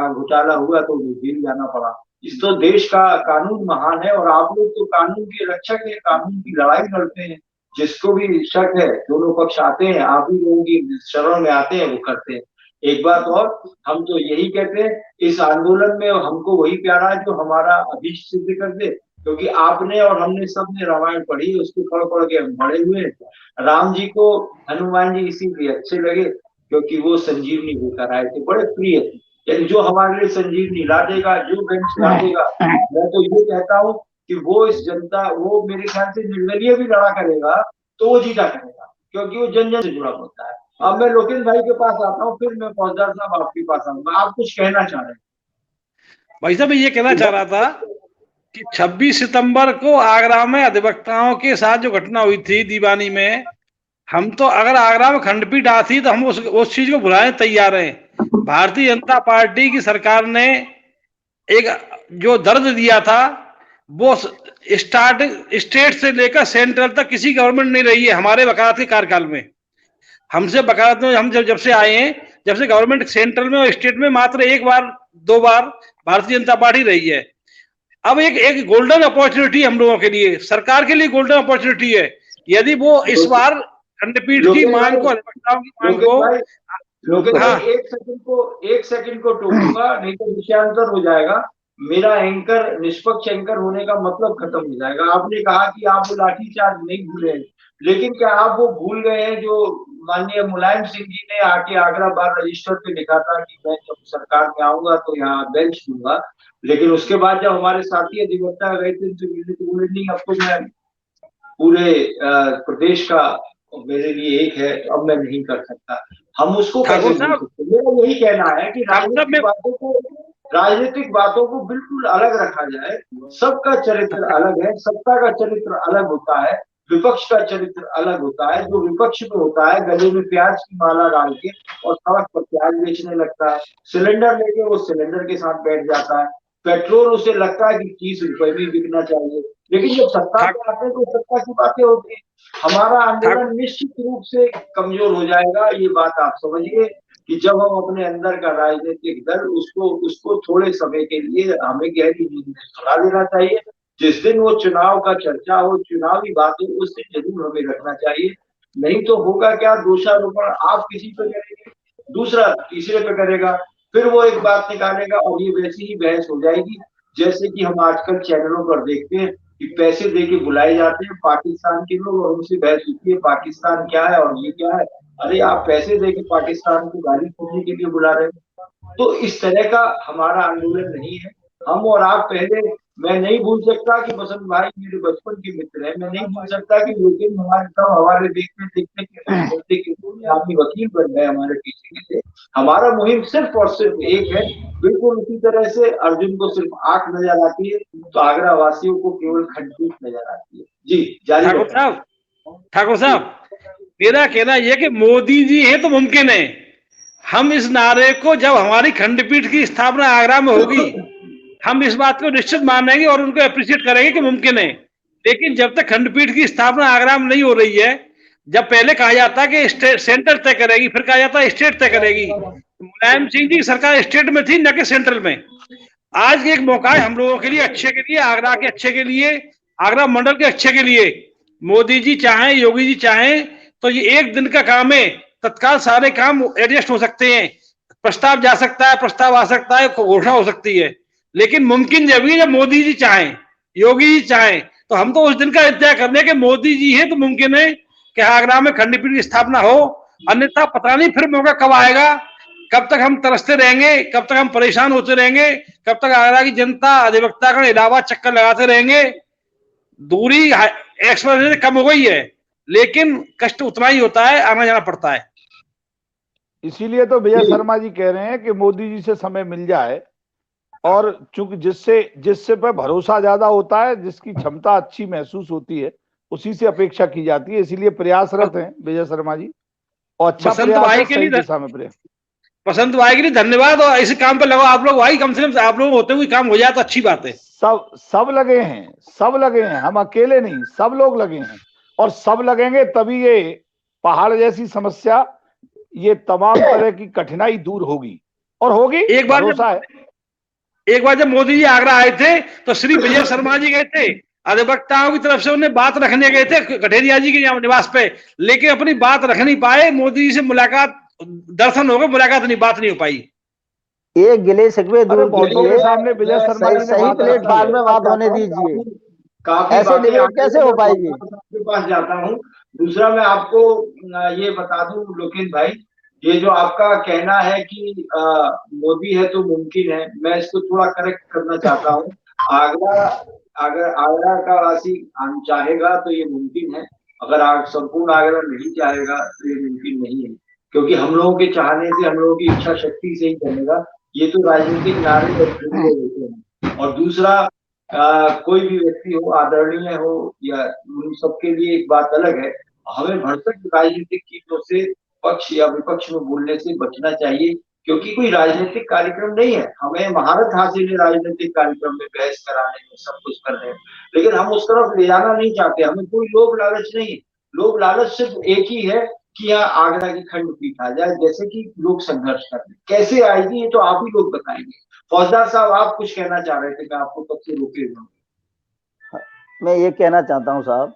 घोटाला हुआ तो उन्हें जेल जाना पड़ा। इस तो देश का कानून महान है, और आप लोग तो कानून के रक्षक हैं, कानून की लड़ाई लड़ते हैं। जिसको भी शक है, दोनों पक्ष आते हैं, आप ही लोगों की शरण में आते हैं, वो करते हैं। एक बात और, हम तो यही कहते हैं, इस आंदोलन में हमको वही प्यारा है जो हमारा अभीष्ट सिद्ध कर दे, क्योंकि आपने और हमने सबने रामायण पढ़ी, उसको पढ़ पढ़ के हम बड़े हुए। राम जी को हनुमान जी इसीलिए अच्छे लगे क्योंकि वो संजीवनी होकर आए थे, बड़े प्रिय थे। यानी जो हमारे लिए संजीवनी ला देगा, जो बेंच ला देगा, मैं तो ये कहता हूँ कि वो इस जनता, वो मेरे ख्याल से निर्दलीय भी लड़ा करेगा तो वो जीता करेगा, क्योंकि वो जन जन से जुड़ा होता है। अब मैं लोकेश भाई के पास आता हूँ, फिर मैं फौजदार साहब आपके पास आऊंगा। आप कुछ कहना चाह रहे हैं? भाई साहब, मैं ये कहना चाह रहा था कि 26 सितंबर को आगरा में अधिवक्ताओं के साथ जो घटना हुई थी दीवानी में, हम तो अगर आगरा में खंडपीठ आती तो हम उस चीज को भुलाने तैयार हैं। भारतीय जनता पार्टी की सरकार ने एक जो दर्द दिया था वो स्टेट से लेकर सेंट्रल तक किसी गवर्नमेंट नहीं रही है हमारे वकालत के कार्यकाल में। हमसे वकालत में हम जब से आए हैं, जब से गवर्नमेंट सेंट्रल में और स्टेट में मात्र एक बार दो बार भारतीय जनता पार्टी रही है। अब एक गोल्डन अपॉर्चुनिटी हम लोगों के लिए, सरकार के लिए गोल्डन अपॉर्चुनिटी है। यदि वो इस बार खंडपीठ की मांग को, अधिवक्ताओं की मांग को, हाँ, एक सेकंड को टोकूंगा, नहीं तो विषयांतर हो जाएगा। मेरा एंकर, निष्पक्ष एंकर होने का मतलब खत्म हो जाएगा। आपने कहा कि आप वो लाठीचार्ज नहीं भूले, लेकिन क्या आप वो भूल गए हैं जो माननीय मुलायम सिंह जी ने आके आगरा बार रजिस्टर पे लिखा था कि मैं जब सरकार में आऊंगा तो यहाँ बेंच दूंगा, लेकिन उसके बाद जब हमारे साथी अधिवक्ता गए थे उनसे मिलने तो बोले नहीं, अब तो मैं पूरे प्रदेश का मेरे लिए एक है, तो अब मैं नहीं कर सकता। हम उसको कैसे भूल सकते? मेरा यही कहना है कि राजनीतिक बातों को बिल्कुल अलग रखा जाए। सबका चरित्र अलग है, सत्ता का चरित्र अलग होता है, विपक्ष का चरित्र अलग होता है। जो विपक्ष में होता है गले में प्याज की माला डाल के और सड़क पर प्याज बेचने लगता है, सिलेंडर लेके वो सिलेंडर के साथ बैठ जाता है, पेट्रोल उसे लगता है कि 30 रुपए में बिकना चाहिए, लेकिन जब सत्ता पे आते हैं तो सत्ता की बातें होती है। हमारा आंदोलन निश्चित रूप से कमजोर हो जाएगा, ये बात आप समझिए कि जब हम अपने अंदर का राजनीतिक दल उसको थोड़े समय के लिए हमें गहरी नींद में सुला देना चाहिए। जिस दिन वो चुनाव का चर्चा हो, चुनावी बात हो, उस दिन जरूर हमें रखना चाहिए। नहीं तो होगा क्या, दोषारोपण आप किसी पे करेंगे, दूसरा तीसरे पे करेगा, फिर वो एक बात निकालेगा और ये वैसी ही बहस हो जाएगी जैसे कि हम आजकल चैनलों पर देखते हैं कि पैसे दे के बुलाए जाते हैं पाकिस्तान के लोग और उनसे बहस होती है पाकिस्तान क्या है और ये क्या है। अरे आप पैसे दे के पाकिस्तान को गाली सुनने के लिए बुला रहे हैं। तो इस तरह का हमारा आंदोलन नहीं है। हम और आप पहले, मैं नहीं भूल सकता कि बसंत भाई मेरे बचपन के मित्र हैं, मैं नहीं भूल सकता कि लेकिन हमारे देखते देखते आदमी वकील बन गए हमारे पीछे के थे। हमारा मुहिम सिर्फ और सिर्फ एक है, बिल्कुल उसी तरह से अर्जुन को सिर्फ आंख नजर आती है तो आगरा वासियों को केवल खंडपीठ नजर आती है। जी जारी ठाकुर साहब, मेरा कहना यह कि मोदी जी हैं तो मुमकिन है। हम इस नारे को जब हमारी खंडपीठ की स्थापना आगरा में होगी हम इस बात को निश्चित मानेंगे और उनको अप्रिशिएट करेंगे कि मुमकिन है। लेकिन जब तक खंडपीठ की स्थापना आगरा में नहीं हो रही है, जब पहले कहा जाता है कि स्टेट सेंटर तय करेगी, फिर कहा जाता है स्टेट तय करेगी। मुलायम सिंह जी सरकार स्टेट में थी न कि सेंट्रल में। आज एक मौका है हम लोगों के लिए, अच्छे के लिए, आगरा के अच्छे के लिए, आगरा मंडल के अच्छे के लिए। मोदी जी चाहें, योगी जी चाहें तो ये एक दिन का काम है, तत्काल सारे काम एडजस्ट हो सकते हैं। प्रस्ताव जा सकता है, प्रस्ताव आ सकता है, घोषणा हो सकती है। लेकिन मुमकिन जब भी जब मोदी जी चाहें, योगी जी चाहें, तो हम तो उस दिन का इंतजार कर रहे हैं कि मोदी जी हैं तो मुमकिन है कि आगरा में खंडपीठ की स्थापना हो। अन्यथा पता नहीं फिर मौका कब आएगा, कब तक हम तरसते रहेंगे, कब तक हम परेशान होते रहेंगे, कब तक आगरा की जनता अधिवक्ता का इलाहाबाद चक्कर लगाते रहेंगे। दूरी एक्सप्रेस कम हो गई है लेकिन कष्ट उतना ही होता है, आना जाना पड़ता है। इसीलिए तो विजय शर्मा जी कह रहे हैं कि मोदी जी से समय मिल जाए और चूंकि जिससे पर भरोसा ज्यादा होता है, जिसकी क्षमता अच्छी महसूस होती है, उसी से अपेक्षा की जाती है। इसीलिए प्रयासरत हैं विजय शर्मा जी, और अच्छा बसंत प्रयास भाई है, के सही लिए दिशा में प्रयास। बसंत भाई के लिए धन्यवाद। और इस काम पे लगो आप लोग भाई, कम से कम आप लोग होते हुए काम हो जाए तो अच्छी बात है। सब लगे हैं, सब लगे हैं, हम अकेले नहीं, सब लोग लगे हैं, और सब लगेंगे तभी ये पहाड़ जैसी समस्या, ये तमाम तरह की कठिनाई दूर होगी, और होगी, भरोसा है। एक बार जब मोदी जी आगरा आए थे तो श्री विजय शर्मा जी गए थे, अधिवक्ताओं की तरफ से उन्हें बात रखने गए थे कठेरिया जी के निवास पे, लेकिन अपनी बात रख नहीं पाए। मोदी जी से मुलाकात, दर्शन हो गए, मुलाकात नहीं, बात नहीं हो पाई। ये गिले शिकवे दूर बहुतों के सामने विजय शर्मा जी ने सही बात रखी प्लेटफॉर्म है। में बात होने दीजिए, काफी ऐसे बातें डिबेट कैसे हो पाएगी। आपके पास जाता हूँ। दूसरा मैं आपको ये बता दूं लोकेश भाई, ये जो आपका कहना है कि मोदी है तो मुमकिन है, मैं इसको थोड़ा करेक्ट करना चाहता हूँ। आगरा, अगर आगरा का वासी चाहेगा तो ये मुमकिन है, अगर संपूर्ण आगरा नहीं चाहेगा तो ये मुमकिन नहीं है, क्योंकि हम लोगों के चाहने से, हम लोगों की इच्छा शक्ति से ही बनेगा। ये तो राजनीतिक नारे और झंडे होते हैं। और दूसरा, कोई भी व्यक्ति हो, आदरणीय हो या, उन सबके लिए एक बात अलग है। हमें भरसक राजनीतिक चीजों से, पक्ष या विपक्ष में बोलने से बचना चाहिए, क्योंकि कोई राजनीतिक कार्यक्रम नहीं है। हमें महारत हासिल है राजनीतिक कार्यक्रम में बहस कराने में, सब कुछ करने में, लेकिन हम उस तरफ ले जाना नहीं चाहते। हमें कोई लोभ लालच नहीं है। लोभ लालच सिर्फ एक ही है कि यहाँ आगरा की खंडपीठ आ जाए, जैसे कि लोग संघर्ष कर रहे हैं। कैसे आएगी ये तो आप ही लोग बताएंगे। फौजदार साहब, आप कुछ कहना चाह रहे थे, मैं आपको कब से रोके हुए हूं। मैं ये कहना चाहता हूं साहब,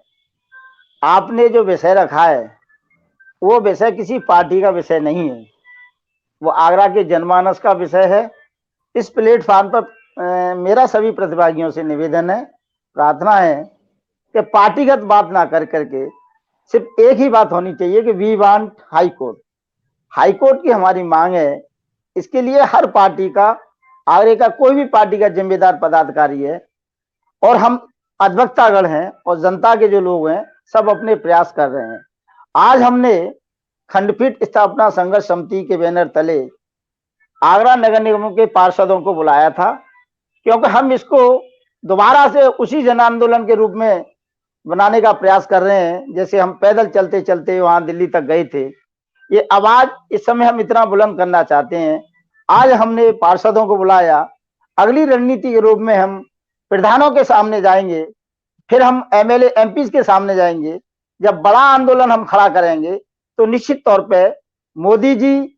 आपने जो विषय रखा है वो विषय किसी पार्टी का विषय नहीं है, वो आगरा के जनमानस का विषय है। इस प्लेटफॉर्म पर मेरा सभी प्रतिभागियों से निवेदन है, प्रार्थना है कि पार्टीगत बात ना कर करके सिर्फ एक ही बात होनी चाहिए कि we want high court. High court की हमारी मांग है। इसके लिए हर पार्टी का, आगरे का कोई भी पार्टी का जिम्मेदार पदाधिकारी है, और हम अधिवक्तागण हैं, और जनता के जो लोग हैं सब अपने प्रयास कर रहे हैं। आज हमने खंडपीठ स्थापना संघर्ष समिति के बैनर तले आगरा नगर निगम के पार्षदों को बुलाया था, क्योंकि हम इसको दोबारा से उसी जन आंदोलन के रूप में बनाने का प्रयास कर रहे हैं, जैसे हम पैदल चलते चलते वहां दिल्ली तक गए थे। ये आवाज इस समय हम इतना बुलंद करना चाहते हैं। आज हमने पार्षदों को बुलाया, अगली रणनीति के रूप में हम प्रधानों के सामने जाएंगे, फिर हम एमएलए एमपी के सामने जाएंगे। जब बड़ा आंदोलन हम खड़ा करेंगे तो निश्चित तौर पे मोदी जी,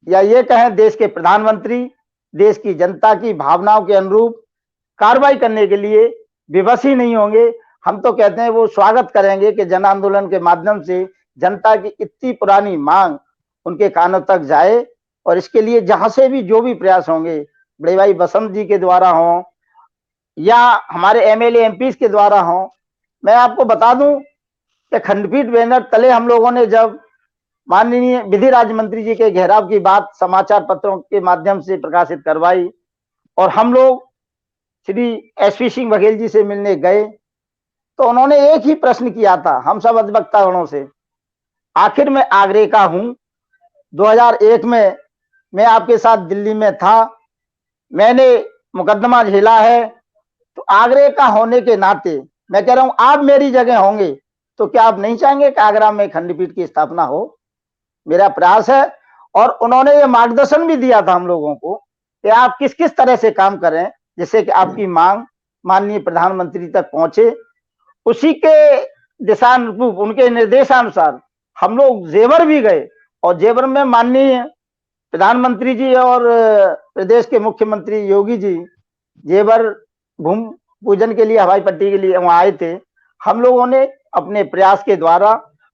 या ये कहें देश के प्रधानमंत्री, देश की जनता की भावनाओं के अनुरूप कार्रवाई करने के लिए विवश ही नहीं होंगे। हम तो कहते हैं वो स्वागत करेंगे कि जन आंदोलन के माध्यम से जनता की इतनी पुरानी मांग उनके कानों तक जाए, और इसके लिए जहां से भी जो भी प्रयास होंगे, बड़े भाई बसंत जी के द्वारा हों या हमारे एमएलए एमपी के द्वारा हों। मैं आपको बता दूं कि खंडपीठ बैनर तले हम लोगों ने जब माननीय विधि राज्य मंत्री जी के घेराव की बात समाचार पत्रों के माध्यम से प्रकाशित करवाई, और हम लोग श्री एसपी सिंह बघेल जी से मिलने गए, तो उन्होंने एक ही प्रश्न किया था हम सब अधिवक्तागणों से, आखिर मैं आगरे का हूं, 2001 में मैं आपके साथ दिल्ली में था, मैंने मुकदमा झेला है, तो आगरे का होने के नाते मैं कह रहा हूं आप मेरी जगह होंगे तो क्या आप नहीं चाहेंगे कि आगरा में खंडपीठ की स्थापना हो। मेरा प्रयास है, और उन्होंने ये मार्गदर्शन भी दिया था हम लोगों को कि आप किस किस तरह से काम करें जिससे कि आपकी मांग माननीय प्रधानमंत्री तक पहुंचे। उसी के दिशानुरूप, उनके निर्देशानुसार हम लोग जेवर भी गए, और जेवर में माननीय प्रधानमंत्री जी और प्रदेश के मुख्यमंत्री योगी जी जेवर भूमि पूजन के लिए, हवाई पट्टी के लिए वहां आए थे। हम लोगों ने अपने प्रयास के द्वारा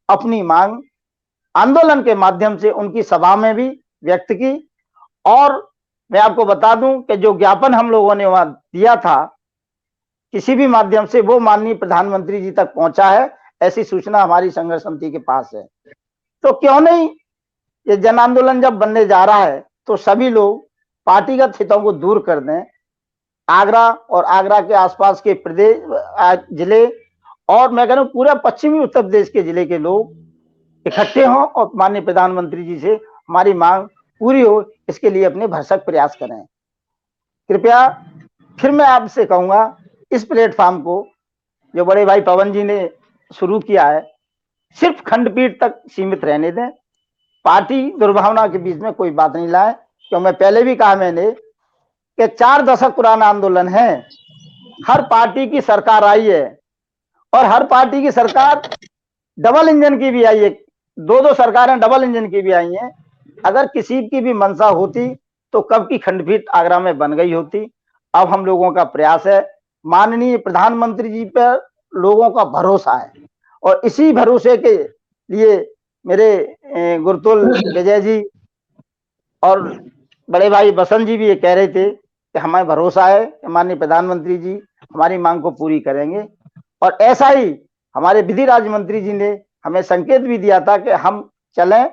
अपनी मांग आंदोलन के माध्यम से उनकी सभा में भी व्यक्त की, और मैं आपको बता दूं कि जो ज्ञापन हम लोगों ने वहां दिया था किसी भी माध्यम से, वो माननीय प्रधानमंत्री जी तक पहुंचा है, ऐसी सूचना हमारी संघर्ष समिति के पास है। तो क्यों नहीं, ये जन आंदोलन जब बनने जा रहा है तो सभी लोग पार्टीगत हितों को दूर कर दें। आगरा और आगरा के आसपास के प्रदेश, जिले, और मैं कह रहा हूं पूरा पश्चिमी उत्तर प्रदेश के जिले के लोग इकट्ठे हों और माननीय प्रधानमंत्री जी से हमारी मांग पूरी हो, इसके लिए अपने भरसक प्रयास करें। कृपया फिर मैं आपसे कहूंगा इस प्लेटफॉर्म को जो बड़े भाई पवन जी ने शुरू किया है सिर्फ खंडपीठ तक सीमित रहने दें। पार्टी दुर्भावना के बीच में कोई बात नहीं लाए, क्योंकि मैं पहले भी कहा मैंने कि 4 दशक पुराना आंदोलन है। हर पार्टी की सरकार आई है और हर पार्टी की सरकार डबल इंजन की भी आई है, 2-2 सरकारें डबल इंजन की भी आई हैं। अगर किसी की भी मंशा होती तो कब की खंडपीठ आगरा में बन गई होती। अब हम लोगों का प्रयास है, माननीय प्रधानमंत्री जी पर लोगों का भरोसा है और इसी भरोसे के लिए मेरे गुरतुल विजय जी और बड़े भाई बसंत जी भी ये कह रहे थे कि हमें भरोसा है कि माननीय प्रधानमंत्री जी हमारी मांग को पूरी करेंगे। और ऐसा ही हमारे विधि राज्य मंत्री जी ने हमें संकेत भी दिया था कि हम चलें,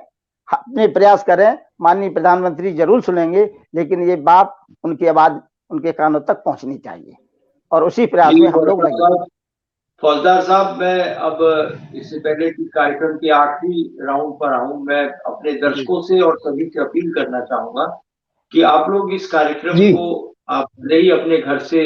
अपने प्रयास करें, माननीय प्रधानमंत्री जरूर सुनेंगे, लेकिन ये बात उनकी आवाज उनके कानों तक पहुंचनी चाहिए और उसी प्रयास में हम लोग लगे। फौजदार साहब, मैं अब इससे पहले कि कार्यक्रम के आखिरी राउंड पर आऊं, मैं अपने दर्शकों से और सभी से अपील करना चाहूंगा कि आप लोग इस कार्यक्रम को आप भले ही अपने घर से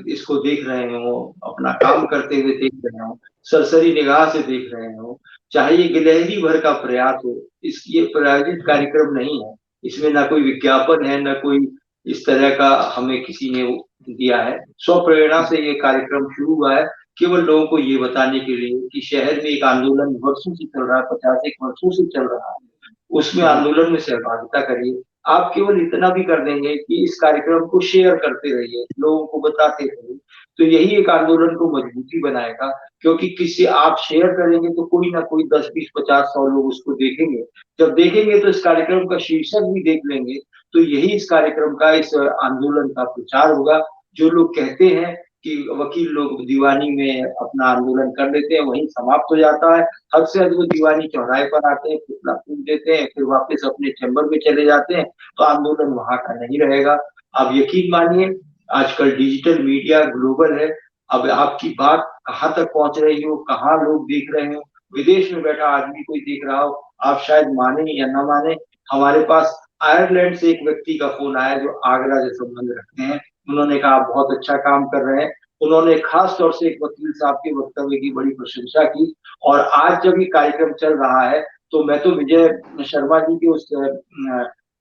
इसको देख रहे हो, अपना काम करते हुए देख रहे हो, सरसरी निगाह से देख रहे हो, चाहे ये गिलहरी भर का प्रयास हो, ये प्रायोजित कार्यक्रम नहीं है, इसमें ना कोई विज्ञापन है, ना कोई इस तरह का हमें किसी ने दिया है। स्वप्रेरणा से ये कार्यक्रम शुरू हुआ है, केवल लोगों को ये बताने के लिए कि शहर में एक आंदोलन वर्षों से चल रहा है, 50 वर्षों से चल रहा है, उसमें आंदोलन में सहभागिता करिए। आप केवल इतना भी कर देंगे कि इस कार्यक्रम को शेयर करते रहिए, लोगों को बताते रहिए, तो यही एक आंदोलन को मजबूती बनाएगा। क्योंकि किसी आप शेयर करेंगे तो कोई ना कोई 10, 20, 50, 100 लोग उसको देखेंगे। जब देखेंगे तो इस कार्यक्रम का शीर्षक भी देख लेंगे, तो यही इस कार्यक्रम का, इस आंदोलन का प्रचार होगा। जो लोग कहते हैं कि वकील लोग दीवानी में अपना आंदोलन कर लेते हैं, वहीं समाप्त हो जाता है। हद से हद वो दीवानी चौराहे पर आते हैं, पुतला फूंक देते हैं, फिर वापस अपने चैम्बर में चले जाते हैं, तो आंदोलन वहां का नहीं रहेगा। अब यकीन मानिए, आजकल डिजिटल मीडिया ग्लोबल है। अब आपकी बात कहाँ तक पहुंच रही हो, कहाँ लोग देख रहे हो, विदेश में बैठा आदमी कोई देख रहा हो, आप शायद माने या ना माने, हमारे पास आयरलैंड से एक व्यक्ति का फोन आया जो आगरा से संबंध रखते हैं। उन्होंने कहा आप बहुत अच्छा काम कर रहे हैं। उन्होंने खास तौर से एक वकील साहब के वक्तव्य की बड़ी प्रशंसा की। और आज जब ये कार्यक्रम चल रहा है तो मैं तो विजय शर्मा जी के उस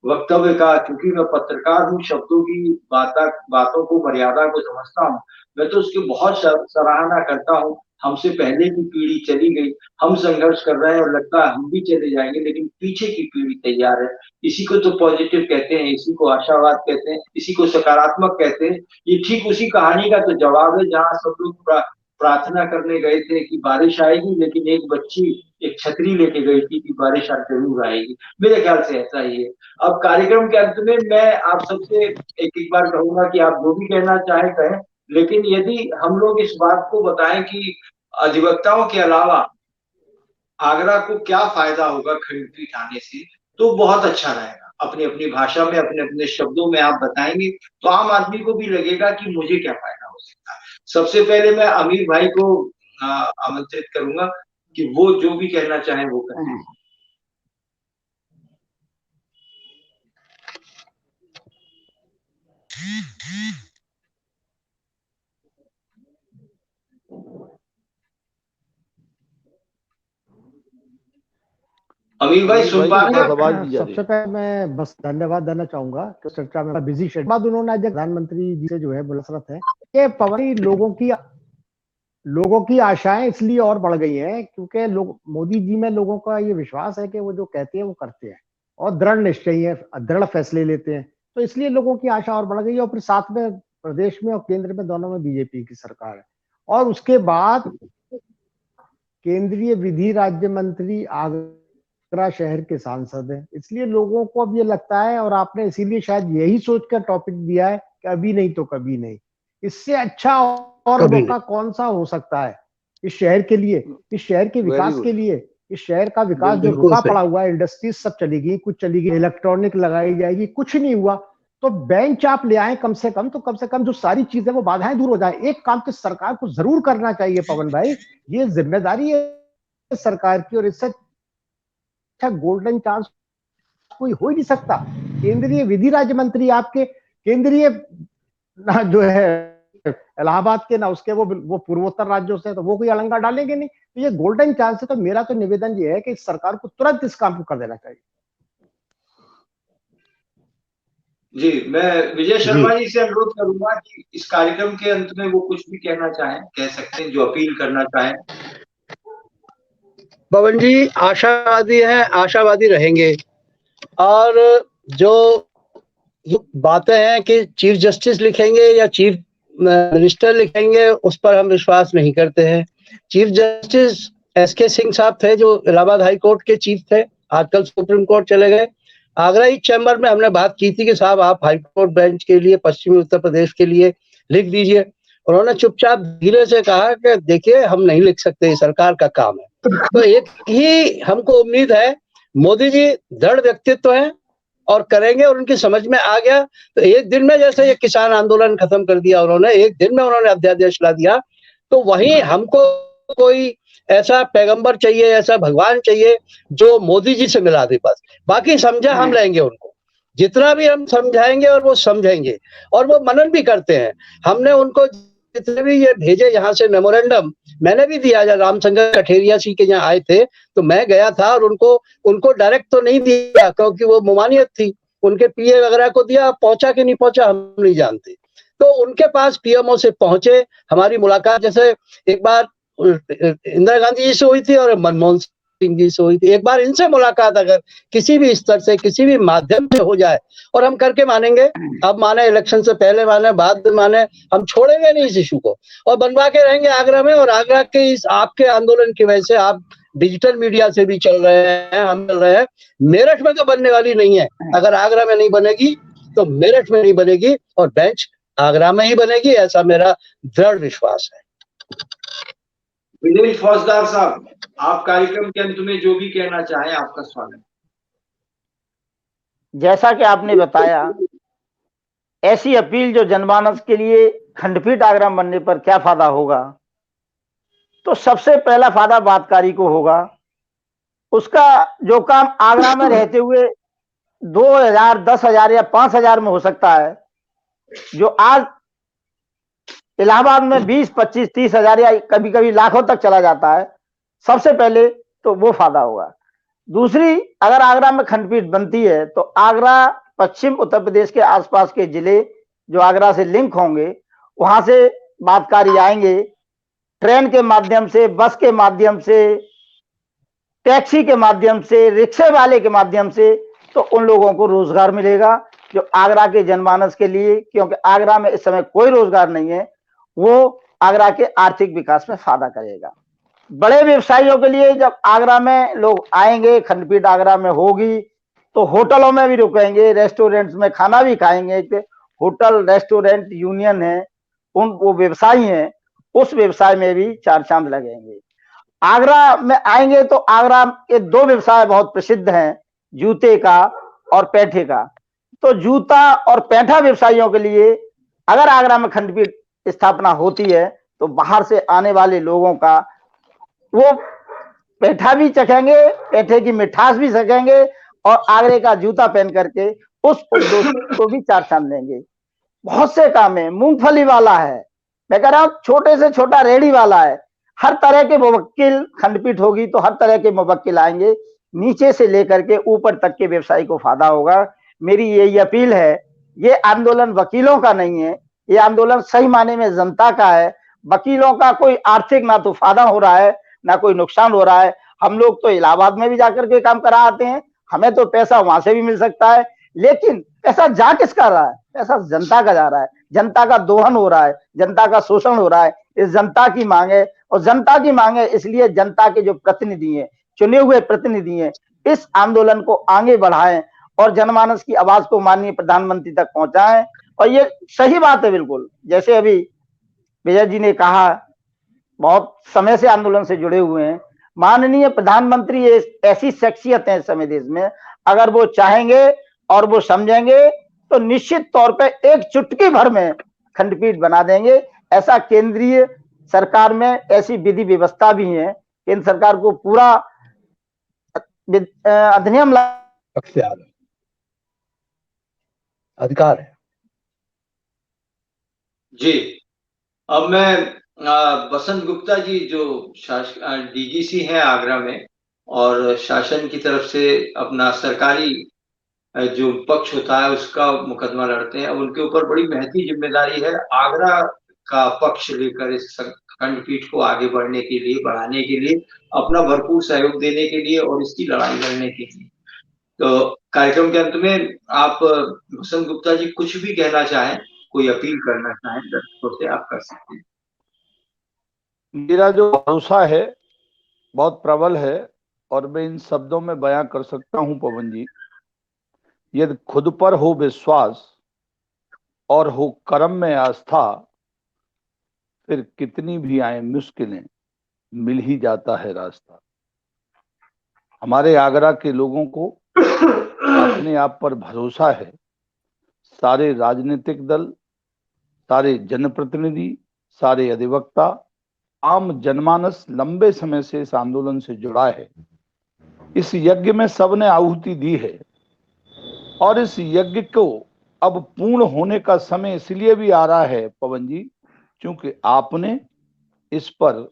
वक्तव्य का, क्योंकि मैं पत्रकार हूँ, शब्दों की बातों को, मर्यादा को समझता हूँ, मैं तो उसकी बहुत सराहना करता हूँ। हमसे पहले की पीढ़ी चली गई, हम संघर्ष कर रहे हैं और लगता है हम भी चले जाएंगे, लेकिन पीछे की पीढ़ी तैयार है। इसी को तो पॉजिटिव कहते हैं, इसी को आशावाद कहते हैं, इसी को सकारात्मक कहते हैं। ये ठीक उसी कहानी का तो जवाब है जहाँ सब लोग प्रार्थना करने गए थे कि बारिश आएगी, लेकिन एक बच्ची एक छतरी लेके गई थी कि बारिश जरूर आएगी। मेरे ख्याल से ऐसा ही है। अब कार्यक्रम के अंत में मैं आप सबसे एक बार कहूंगा कि आप जो भी कहना चाहें कहें, लेकिन यदि हम लोग इस बात को बताएं कि अधिवक्ताओं के अलावा आगरा को क्या फायदा होगा खंडपीठ आने से, तो बहुत अच्छा रहेगा। अपनी अपनी भाषा में, अपने अपने शब्दों में आप बताएंगे तो आम आदमी को भी लगेगा कि मुझे क्या फायदा हो सकता है। सबसे पहले मैं अमीर भाई को आमंत्रित करूंगा कि वो जो भी कहना चाहें वो करें। अमीर भाई सुन पा रहे हैं? सबसे पहले मैं बस धन्यवाद देना चाहूंगा कि चर्चा में बिजी शेड्यूल बाद उन्होंने आज प्रधानमंत्री जी से जो है मुलाकात है कि पवन लोगों की आशाएं इसलिए और बढ़ गई हैं क्योंकि लोग मोदी जी में लोगों का ये विश्वास है कि वो जो कहते हैं वो करते हैं और दृढ़ निश्चयी है, दृढ़ फैसले लेते हैं। तो इसलिए लोगों की आशा और बढ़ गई है और फिर साथ में प्रदेश में और केंद्र में दोनों में बीजेपी की सरकार है। और उसके बाद केंद्रीय विधि राज्य मंत्री आगरा शहर के सांसद हैं, इसलिए लोगों को अब ये लगता है और आपने इसीलिए शायद यही सोचकर टॉपिक दिया है कि अभी नहीं तो कभी नहीं। इससे अच्छा और मौका कौन सा हो सकता है इस शहर के लिए, इस शहर के विकास के लिए। इस शहर का विकास जो रुका पड़ा हुआ है, इंडस्ट्रीज सब चली गई, कुछ चली गई, इलेक्ट्रॉनिक लगाई जाएगी, कुछ नहीं हुआ। तो बेंच आप ले आए कम से कम, तो कम से कम जो सारी चीजें वो बाधाएं दूर हो जाए। एक काम तो सरकार को जरूर करना चाहिए पवन भाई, ये जिम्मेदारी है सरकार की और इससे अच्छा गोल्डन चांस कोई हो ही नहीं सकता। केंद्रीय विधि राज्य मंत्री आपके केंद्रीय ना जो है इलाहाबाद के, ना उसके वो पूर्वोत्तर राज्यों से, तो वो कोई अलंगा डालेंगे नहीं। तो ये गोल्डन चांस है। तो मेरा तो निवेदन ये है कि सरकार को तुरंत इस काम को कर देना चाहिए। जी, मैं विजय शर्मा जी से अनुरोध करूंगा कि इस कार्यक्रम के अंत में वो कुछ भी कहना चाहें, कह सकते हैं, जो अपील करना चाहें। पवन जी आशावादी हैं, आशावादी रहेंगे। और जो बातें हैं कि चीफ जस्टिस लिखेंगे या चीफ मिनिस्टर लिखेंगे, उस पर हम विश्वास नहीं करते हैं। चीफ जस्टिस एसके सिंह साहब थे, जो इलाहाबाद हाई कोर्ट के चीफ थे, आजकल सुप्रीम कोर्ट चले गए। आगरा ईस्ट चैम्बर में हमने बात की थी कि साहब आप हाई कोर्ट बेंच के लिए, पश्चिमी उत्तर प्रदेश के लिए लिख दीजिए। उन्होंने चुपचाप धीरे से कहा कि देखिए हम नहीं लिख सकते, ये सरकार का काम है। तो एक ही हमको उम्मीद है, मोदी जी दृढ़ व्यक्तित्व है और करेंगे, और उनकी समझ में आ गया तो एक दिन में, जैसे ये किसान आंदोलन खत्म कर दिया उन्होंने, एक दिन में उन्होंने अध्यादेश ला दिया। तो वहीं हमको कोई ऐसा पैगंबर चाहिए, ऐसा भगवान चाहिए जो मोदी जी से मिला दे बस। बाकी समझा हम लेंगे उनको, जितना भी हम समझाएंगे और वो समझेंगे, और वो मनन भी करते हैं। हमने उनको जितने भी ये भेजे यहाँ से मेमोरेंडम, मैंने भी दिया। जब रामशंकर कठेरिया जी के यहाँ आए थे तो मैं गया था, और उनको डायरेक्ट तो नहीं दिया क्योंकि वो ममानियत थी, उनके पीए वगैरह को दिया। पहुंचा कि नहीं पहुंचा हम नहीं जानते। तो उनके पास पीएमओ से पहुंचे, हमारी मुलाकात जैसे एक बार इंदिरा गांधी जी से हुई थी और मनमोहन सिंह जी से हुई थी, एक बार इनसे मुलाकात अगर किसी भी स्तर से, किसी भी माध्यम से हो जाए, और हम करके मानेंगे। अब माने इलेक्शन से पहले, माने बाद में, माने हम छोड़ेंगे नहीं इस इशू को, और बनवा के रहेंगे आगरा में। और आगरा के इस आपके आंदोलन की वजह से, आप डिजिटल मीडिया से भी चल रहे हैं, हम चल रहे हैं, मेरठ में तो बनने वाली नहीं है। अगर आगरा में नहीं बनेगी तो मेरठ में नहीं बनेगी, और बेंच आगरा में ही बनेगी, ऐसा मेरा दृढ़ विश्वास है। विजय फौजदार साहब, आप कार्यक्रम के अंत में जो भी कहना चाहें, आपका स्वागत। जैसा कि आपने बताया, ऐसी अपील जो जनमानस के लिए खंडपीठ आगरा बनने पर क्या फायदा होगा, तो सबसे पहला फायदा बातकारी को होगा। उसका जो काम आगरा में रहते हुए 2000, 10,000 या 5,000 में हो सकता है, जो आज इलाहाबाद में 20, 25, 30,000 या कभी कभी लाखों तक चला जाता है, सबसे पहले तो वो फायदा होगा। दूसरी, अगर आगरा में खंडपीठ बनती है तो आगरा, पश्चिम उत्तर प्रदेश के आसपास के जिले जो आगरा से लिंक होंगे, वहां से बातकारी आएंगे, ट्रेन के माध्यम से, बस के माध्यम से, टैक्सी के माध्यम से, रिक्शे वाले के माध्यम से, तो उन लोगों को रोजगार मिलेगा जो आगरा के जनमानस के लिए, क्योंकि आगरा में इस समय कोई रोजगार नहीं है, वो आगरा के आर्थिक विकास में फायदा करेगा। बड़े व्यवसायियों के लिए, जब आगरा में लोग आएंगे, खंडपीठ आगरा में होगी, तो होटलों में भी रुकेंगे, रेस्टोरेंट्स में खाना भी खाएंगे। होटल रेस्टोरेंट यूनियन है, वो व्यवसायी हैं, उस व्यवसाय में भी चार चांद लगेंगे। आगरा में आएंगे तो आगरा के दो व्यवसाय बहुत प्रसिद्ध हैं, जूते का और पैठे का। तो जूता और पैठा व्यवसायियों के लिए अगर आगरा में खंडपीठ स्थापना होती है तो बाहर से आने वाले लोगों का वो पैठा भी चखेंगे, पैठे की मिठास भी सकेंगे, और आगरे का जूता पहन करके उस उद्योग को भी चार चांद लेंगे। बहुत से काम है, मूंगफली वाला है, मैं कह रहा हूं छोटे से छोटा रेहड़ी वाला है, हर तरह के मुवक्किल, खंडपीठ होगी तो हर तरह के मुवक्किल आएंगे, नीचे से लेकर के ऊपर तक के व्यवसायी को फायदा होगा। मेरी यही अपील है, ये आंदोलन वकीलों का नहीं है, ये आंदोलन सही माने में जनता का है। वकीलों का कोई आर्थिक ना तो फायदा हो रहा है ना कोई नुकसान हो रहा है। हम लोग तो इलाहाबाद में भी जाकर के काम करा आते हैं, हमें तो पैसा वहां से भी मिल सकता है, लेकिन पैसा जा किसका रहा है? पैसा जनता का जा रहा है, जनता का दोहन हो रहा है, जनता का शोषण हो रहा है। इस जनता की मांग है, और जनता की मांग है इसलिए जनता के जो प्रतिनिधि हैं, चुने हुए प्रतिनिधि हैं, इस आंदोलन को आगे बढ़ाएं और जनमानस की आवाज को माननीय प्रधानमंत्री तक पहुंचाएं। और ये सही बात है, बिल्कुल जैसे अभी विजय जी ने कहा, बहुत समय से आंदोलन से जुड़े हुए हैं। माननीय प्रधानमंत्री ऐसी शख्सियत है इस समय देश में, अगर वो चाहेंगे और वो समझेंगे तो निश्चित तौर पे एक चुटकी भर में खंडपीठ बना देंगे। ऐसा केंद्रीय सरकार में ऐसी विधि व्यवस्था भी है, केंद्र सरकार को पूरा अधिनियम अधिकार है। जी, अब मैं बसंत गुप्ता जी जो डीजीसी हैं आगरा में, और शासन की तरफ से अपना सरकारी जो पक्ष होता है उसका मुकदमा लड़ते हैं। अब उनके ऊपर बड़ी महती जिम्मेदारी है आगरा का पक्ष लेकर इस खंडपीठ को आगे बढ़ने के लिए, बढ़ाने के लिए, अपना भरपूर सहयोग देने के लिए और इसकी लड़ाई लड़ने के लिए। तो कार्यक्रम के अंत में आप बसंत गुप्ता जी कुछ भी कहना चाहें, कोई अपील करना चाहें दर्शकों से, आप कर सकते हैं। मेरा जो भरोसा है बहुत प्रबल है और मैं इन शब्दों में बयां कर सकता हूं पवन जी। यदि खुद पर हो विश्वास और हो कर्म में आस्था, फिर कितनी भी आए मुश्किलें मिल ही जाता है रास्ता। हमारे आगरा के लोगों को अपने आप पर भरोसा है। सारे राजनीतिक दल, सारे जनप्रतिनिधि, सारे अधिवक्ता, आम जनमानस लंबे समय से इस आंदोलन से जुड़ा है। इस यज्ञ में सबने आहुति दी है और इस यज्ञ को अब पूर्ण होने का समय इसलिए भी आ रहा है पवन जी, क्योंकि आपने इस पर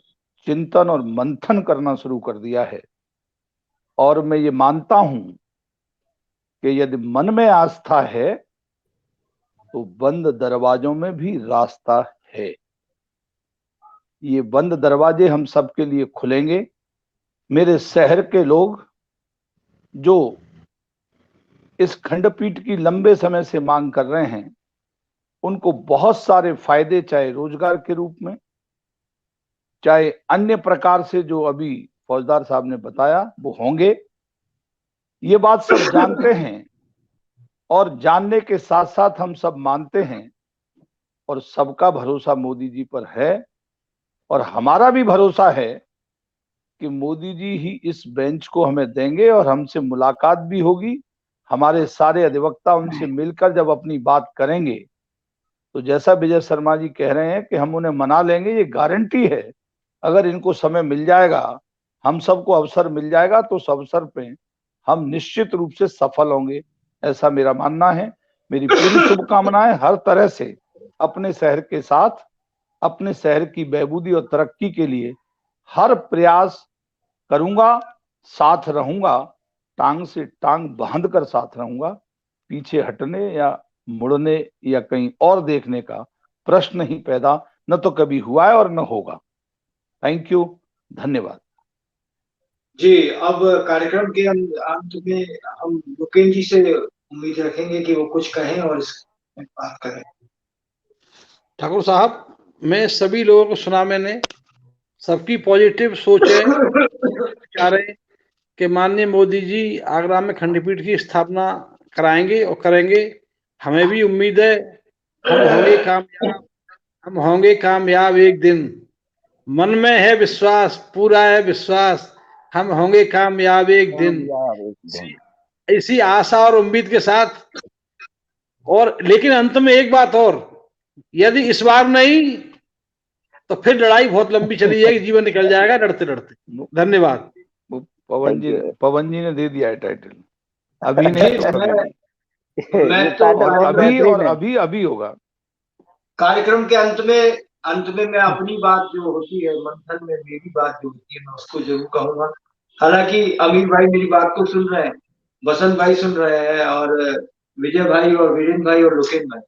चिंतन और मंथन करना शुरू कर दिया है। और मैं ये मानता हूं कि यदि मन में आस्था है तो बंद दरवाजों में भी रास्ता है। ये बंद दरवाजे हम सबके लिए खुलेंगे। मेरे शहर के लोग जो इस खंडपीठ की लंबे समय से मांग कर रहे हैं, उनको बहुत सारे फायदे, चाहे रोजगार के रूप में, चाहे अन्य प्रकार से जो अभी फौजदार साहब ने बताया, वो होंगे। ये बात सब जानते हैं और जानने के साथ साथ हम सब मानते हैं और सबका भरोसा मोदी जी पर है। और हमारा भी भरोसा है कि मोदी जी ही इस बेंच को हमें देंगे और हमसे मुलाकात भी होगी। हमारे सारे अधिवक्ता उनसे मिलकर जब अपनी बात करेंगे तो जैसा विजय शर्मा जी कह रहे हैं कि हम उन्हें मना लेंगे, ये गारंटी है। अगर इनको समय मिल जाएगा, हम सबको अवसर मिल जाएगा, तो उस अवसर पे हम निश्चित रूप से सफल होंगे, ऐसा मेरा मानना है। मेरी पूरी शुभकामनाएं हर तरह से अपने शहर के साथ, अपने शहर की बहबूदी और तरक्की के लिए हर प्रयास करूंगा, साथ रहूंगा, टांग से टांग बांध कर साथ रहूंगा। पीछे हटने या मुड़ने या कहीं और देखने का प्रश्न ही पैदा न तो कभी हुआ है और न होगा। थैंक यू, धन्यवाद। जी, अब कार्यक्रम के अंत में हम लोकेन जी से उम्मीद रखेंगे कि वो कुछ कहें और इस बात करें। ठाकुर साहब, मैं सभी लोगों को सुना, मैंने सबकी पॉजिटिव सोच है, चाह रहे कि माननीय मोदी जी आगरा में खंडपीठ की स्थापना कराएंगे और करेंगे। हमें भी उम्मीद है हम होंगे कामयाब, हम होंगे कामयाब एक दिन। मन में है विश्वास, पूरा है विश्वास, हम होंगे कामयाब एक दिन। इसी आशा और उम्मीद के साथ, और लेकिन अंत में एक बात और, यदि इस बार नहीं तो फिर लड़ाई बहुत लंबी चली जाएगी, जीवन निकल जाएगा लड़ते लड़ते। धन्यवाद। पवन जी ने दे दिया है टाइटल, अभी नहीं तो कभी नहीं। मैं तो अभी होगा। कार्यक्रम के अंत में मैं अपनी बात जो होती है, मंथन में मेरी बात जो होती है, मैं उसको जरूर कहूंगा। हालांकि अमीर भाई मेरी बात को सुन रहे हैं, बसंत भाई सुन रहे हैं, और विजय भाई और वीरेंद्र भाई और लोकेन भाई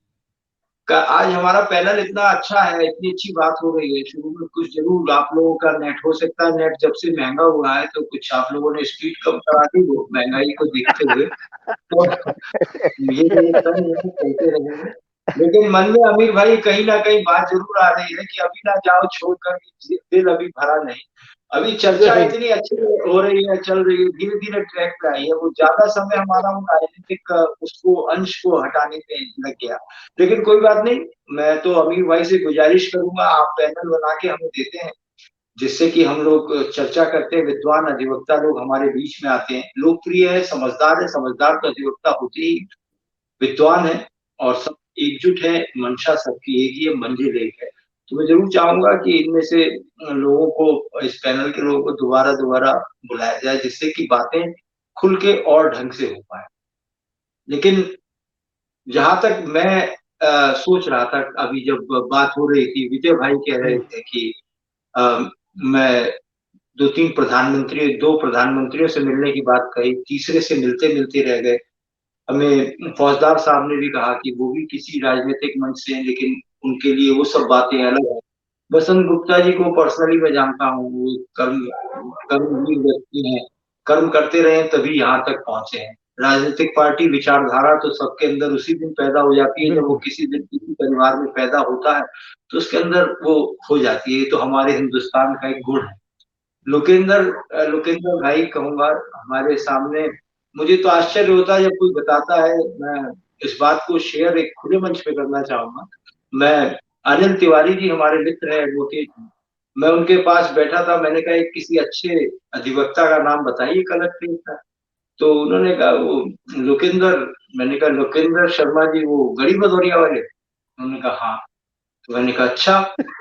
का आज हमारा पैनल इतना अच्छा है, इतनी अच्छी बात हो रही है। शुरू में कुछ जरूर आप लोगों का नेट, हो सकता है नेट जब से महंगा हुआ है तो कुछ आप लोगों ने स्पीड कम करा दी वो महंगाई को देखते हुए, तो ये कहते रहेंगे। लेकिन मन में अमीर भाई कहीं ना कहीं बात जरूर आ रही है कि अभी ना जाओ छोड़कर, दिल अभी भरा नहीं। अभी चर्चा इतनी अच्छी हो रही है, चल रही है, धीरे धीरे ट्रैक पे आई है। वो ज्यादा समय हमारा उन राजनीतिक उसको अंश को हटाने में लग गया। लेकिन कोई बात नहीं, मैं तो अमीर भाई से गुजारिश करूंगा, आप पैनल बना के हमें देते हैं, जिससे कि हम लोग चर्चा करते हैं। विद्वान अधिवक्ता लोग हमारे बीच में आते हैं, लोकप्रिय है, समझदार तो अधिवक्ता होते ही विद्वान है, और सब एकजुट है, मंशा सबकी एक ही है, मंजिल एक है। तो मैं जरूर चाहूंगा कि इनमें से लोगों को, इस पैनल के लोगों को दोबारा दोबारा बुलाया जाए, जिससे कि बातें खुल के और ढंग से हो पाए। लेकिन जहां तक मैं सोच रहा था अभी जब बात हो रही थी, विजय भाई कह रहे थे कि मैं दो प्रधानमंत्रियों से मिलने की बात कही, तीसरे से मिलते मिलते रह गए। हमें फौजदार साहब ने भी कहा कि वो भी किसी राजनीतिक मंच से हैं, लेकिन उनके लिए वो सब बातें अलग है। बसंत गुप्ता जी को पर्सनली मैं जानता हूँ, वो कर्मवीर व्यक्ति हैं, कर्म करते रहे तभी यहाँ तक पहुंचे हैं। राजनीतिक पार्टी विचारधारा तो सबके अंदर उसी दिन पैदा हो जाती है जब वो किसी दिन किसी परिवार में पैदा होता है, तो उसके अंदर वो हो जाती है। ये तो हमारे हिंदुस्तान का एक गुण है। लोकेंद्र भाई कहूंगा हमारे सामने, मुझे तो आश्चर्य होता है जब कोई बताता है। मैं इस बात को शेयर एक खुले मंच पे करना चाहूंगा। मैं अनिल तिवारी जी हमारे मित्र हैं, एडवोकेट, मैं उनके पास बैठा था। मैंने कहा एक किसी अच्छे अधिवक्ता का नाम बताइए कलेक्ट्रेट का। तो उन्होंने कहा वो लोकेंद्र, मैंने कहा लोकेंद्र शर्मा जी, वो गड़ी भदौरिया वाले? उन्होंने कहा हाँ। तो मैंने कहा अच्छा।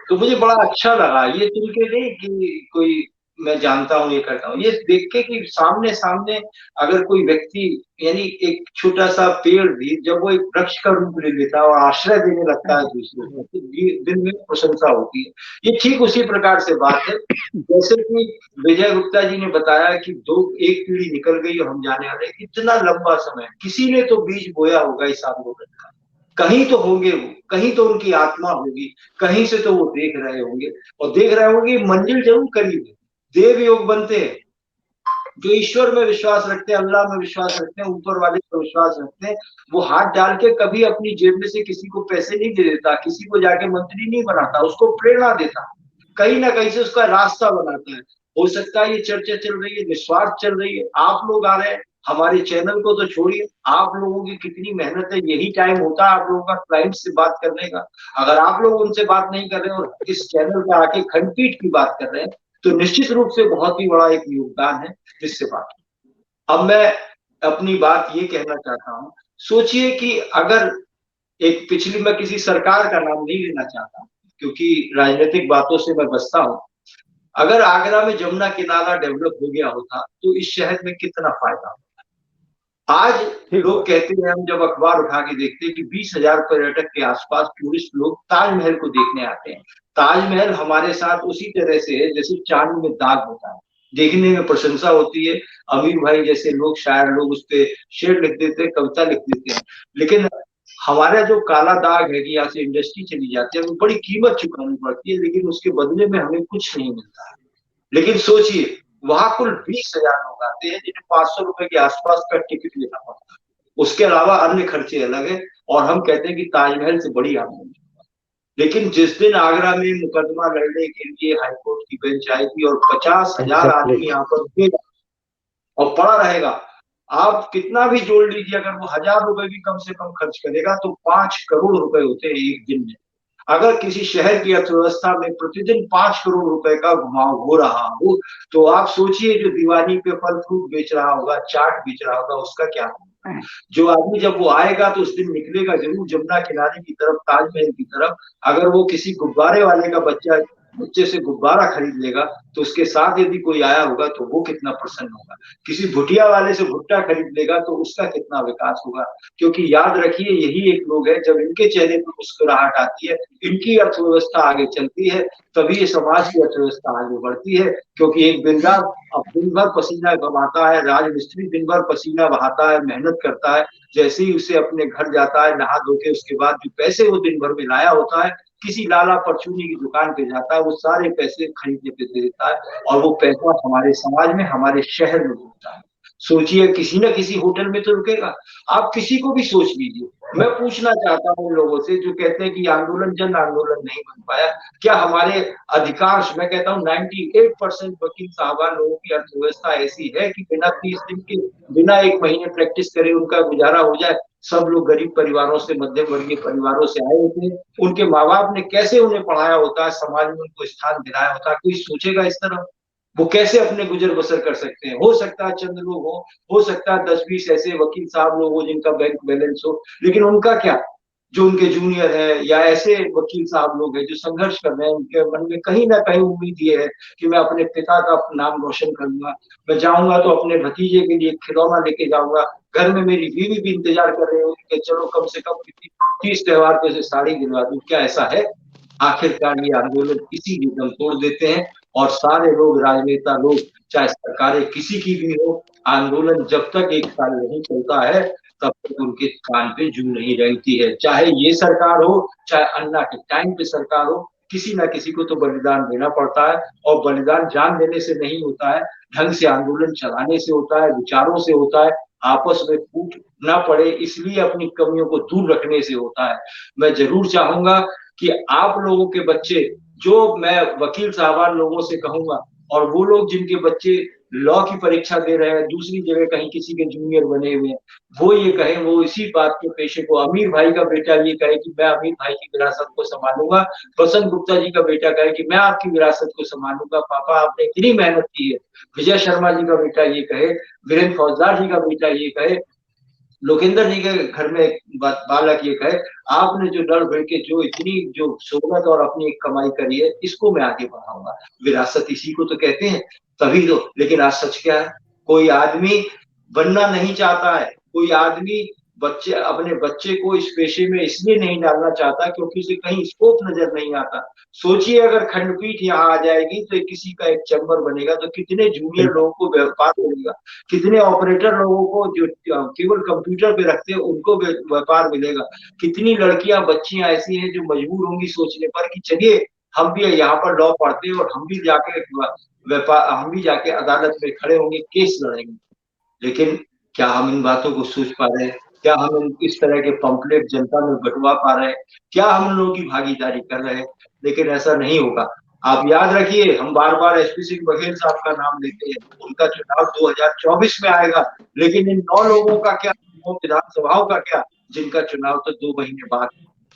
तो मुझे बड़ा अच्छा लगा ये सुन के, नहीं कि कोई मैं जानता हूँ ये करता हूँ, ये देख के कि सामने सामने अगर कोई व्यक्ति, यानी एक छोटा सा पेड़ भी जब वो एक वृक्ष का रूप ले लेता है और आश्रय देने लगता है दूसरों को, तो दिल में प्रशंसा होती है। ये ठीक उसी प्रकार से बात है जैसे कि विजय गुप्ता जी ने बताया कि एक पीढ़ी निकल गई और हम जाने वाले। इतना लंबा समय किसी ने तो बीज बोया होगा इस आंदोलन का, कहीं तो होंगे वो, कहीं तो उनकी आत्मा होगी, कहीं से तो वो देख रहे होंगे, और देख रहे होंगे मंजिल जरूर करीब है। देव योग बनते हैं जो ईश्वर में विश्वास रखते हैं, अल्लाह में विश्वास रखते हैं, ऊपर वाले पर विश्वास रखते हैं। वो हाथ डाल के कभी अपनी जेब में से किसी को पैसे नहीं दे देता, किसी को जाके मंत्री नहीं बनाता, उसको प्रेरणा देता, कहीं ना कहीं से उसका रास्ता बनाता है। हो सकता है ये चर्चा चल रही है, निस्वार्थ चल रही है, आप लोग आ रहे हैं, हमारे चैनल को तो छोड़िए, आप लोगों की कितनी मेहनत है। यही टाइम होता है आप लोगों का क्लाइंट से बात करने का। अगर आप लोग उनसे बात नहीं कर रहे और इस चैनल पे आके खंडपीठ की बात कर रहे हैं, तो निश्चित रूप से बहुत ही बड़ा एक योगदान है जिससे बात। अब मैं अपनी बात ये कहना चाहता हूँ, सोचिए कि अगर एक पिछली, मैं किसी सरकार का नाम नहीं लेना चाहता क्योंकि राजनीतिक बातों से मैं बचता हूँ, अगर आगरा में जमुना किनारा डेवलप हो गया होता तो इस शहर में कितना फायदा होता। आज लोग कहते हैं, हम जब अखबार उठा के देखते हैं कि 20,000 पर्यटक के आसपास टूरिस्ट लोग ताजमहल को देखने आते हैं। ताजमहल हमारे साथ उसी तरह से है जैसे चांद में दाग होता है, देखने में प्रशंसा होती है। अमीर भाई जैसे लोग, शायर लोग उस पर शेर लिख देते हैं, कविता लिख देते हैं, लेकिन हमारा जो काला दाग है कि यहाँ से इंडस्ट्री चली जाती है, वो बड़ी कीमत चुकानी पड़ती है, लेकिन उसके बदले में हमें कुछ नहीं मिलता है। लेकिन सोचिए वहां कुल 20,000 लोग आते हैं जिन्हें 500 रुपए के आसपास का टिकट लेना पड़ता है, उसके अलावा अन्य खर्चे अलग है, और हम कहते हैं कि ताजमहल से बड़ी आमदनी। लेकिन जिस दिन आगरा में मुकदमा लड़ने के लिए हाईकोर्ट की बेंच आई थी और 50,000 आदमी यहाँ पर और पड़ा रहेगा, आप कितना भी जोड़ लीजिए, अगर वो 1,000 रुपए भी कम से कम खर्च करेगा तो 5 करोड़ रुपए होते हैं एक दिन में। अगर किसी शहर की अर्थव्यवस्था में प्रतिदिन 5 करोड़ रुपए का घुमाव हो रहा हो, तो आप सोचिए जो दीवानी पे फल फ्रूट बेच रहा होगा, चाट बेच रहा होगा, उसका क्या होगा। जो आदमी जब वो आएगा तो उस दिन निकलेगा जरूर जमुना किनारे की तरफ, ताजमहल की तरफ। अगर वो किसी गुब्बारे वाले का बच्चे से गुब्बारा खरीद लेगा तो उसके साथ यदि कोई आया होगा तो वो कितना प्रसन्न होगा। किसी भुटिया वाले से भुट्टा खरीद लेगा तो उसका कितना विकास होगा। क्योंकि याद रखिए यही एक लोग है, जब इनके चेहरे पर मुस्कुराहट आती है, इनकी अर्थव्यवस्था आगे चलती है, तभी ये समाज की अर्थव्यवस्था आगे बढ़ती है। क्योंकि एक बिल्डर अब दिन भर पसीना कमाता है, राजमिस्त्री दिन भर पसीना बहाता है, मेहनत करता है, जैसे ही उसे अपने घर जाता है नहा धो के, उसके बाद जो पैसे वो दिन भर में लाया होता है, किसी लाला परचूनी की दुकान पे जाता है, वो सारे पैसे खरीदने पे दे देता है, और वो पैसा हमारे समाज में, हमारे शहर में रुकता है। सोचिए किसी न किसी होटल में तो रुकेगा। आप किसी को भी सोच लीजिए। मैं पूछना चाहता हूँ लोगों से जो कहते हैं कि आंदोलन जन आंदोलन नहीं बन पाया, क्या हमारे अधिकांश, मैं कहता हूँ 98% वकील साहबान लोगों की अर्थव्यवस्था ऐसी है कि बिना 30 दिन के, बिना 1 महीने प्रैक्टिस करे उनका गुजारा हो जाए। सब लोग गरीब परिवारों से, मध्यम वर्गीय परिवारों से आए होते हैं, उनके माँ बाप ने कैसे उन्हें पढ़ाया होता है, समाज में उनको स्थान दिलाया होता है, कोई सोचेगा इस तरह? वो कैसे अपने गुजर बसर कर सकते हैं? हो सकता है चंद लोग हो सकता है 10-20 ऐसे वकील साहब लोग हो जिनका बैंक बैलेंस हो, लेकिन उनका क्या? जो उनके जूनियर है या ऐसे वकील साहब लोग हैं जो संघर्ष कर रहे हैं, उनके मन में कहीं ना कहीं उम्मीद ये है कि मैं अपने पिता का नाम रोशन करूंगा, मैं जाऊंगा तो अपने भतीजे के लिए खिलौना लेके जाऊंगा, घर में मेरी बीवी भी इंतजार कर रही होगी कि चलो कम से कम तीज त्योहार पे से साड़ी दिलवा दूं। क्या ऐसा है? आखिरकार ये आंदोलन इसीलिए दम तोड़ देते हैं और सारे लोग, राजनेता लोग, चाहे सरकारें किसी की भी हो, आंदोलन जब तक एक साल नहीं चलता है तब तक उनके कान पे जू नहीं रेंगती है। चाहे ये सरकार हो, चाहे अन्ना के टाइम पे सरकार हो, किसी ना किसी को तो बलिदान देना पड़ता है और बलिदान जान देने से नहीं होता है, ढंग से आंदोलन चलाने से होता है, विचारों से होता है, आपस में फूट ना पड़े इसलिए अपनी कमियों को दूर रखने से होता है। मैं जरूर चाहूंगा कि आप लोगों के बच्चे, जो मैं वकील साहबान लोगों से कहूंगा और वो लोग जिनके बच्चे लॉ की परीक्षा दे रहे हैं, दूसरी जगह कहीं किसी के जूनियर बने हुए हैं, वो ये कहें, वो इसी बात के पेशे को, अमीर भाई का बेटा ये कहे कि मैं अमीर भाई की विरासत को संभालूंगा, बसंत गुप्ता जी का बेटा कहे कि मैं आपकी विरासत को संभालूंगा, पापा आपने इतनी मेहनत की है, विजय शर्मा जी का बेटा ये कहे, वीरेंद्र फौजदार जी का बेटा ये कहे, लोकेंद्र जी के घर में एक बालक ये कहे, आपने जो डर भर के जो इतनी जो शोहरत और अपनी एक कमाई करी है, इसको मैं आगे बढ़ाऊंगा। विरासत इसी को तो कहते हैं, तभी तो। लेकिन आज सच क्या है? कोई आदमी बनना नहीं चाहता है, कोई आदमी अपने बच्चे को इस पेशे में इसलिए नहीं डालना चाहता क्योंकि उसे कहीं स्कोप नजर नहीं आता। सोचिए अगर खंडपीठ यहाँ आ जाएगी तो किसी का एक चैम्बर बनेगा तो कितने जूनियर लोगों को व्यापार मिलेगा, कितने ऑपरेटर लोगों को जो केवल कंप्यूटर पे रखते हैं उनको व्यापार मिलेगा, कितनी लड़कियां बच्चियां ऐसी हैं जो मजबूर होंगी सोचने पर कि चलिए हम भी यहाँ पर लॉ पढ़ते हैं और हम भी जाके अदालत में खड़े होंगे, केस लड़ेंगे। लेकिन क्या हम इन बातों को सोच पा रहे हैं? क्या हम इस तरह के पंपलेट जनता में बंटवा पा रहे हैं? क्या हम लोगों की भागीदारी कर रहे हैं? लेकिन ऐसा नहीं होगा। आप याद रखिए, हम बार बार एसपी सिंह बघेल साहब का नाम लेते हैं, उनका चुनाव 2024 में आएगा, लेकिन इन 9 लोगों का क्या, 9 विधानसभाओं का क्या, जिनका चुनाव तो 2 महीने बाद।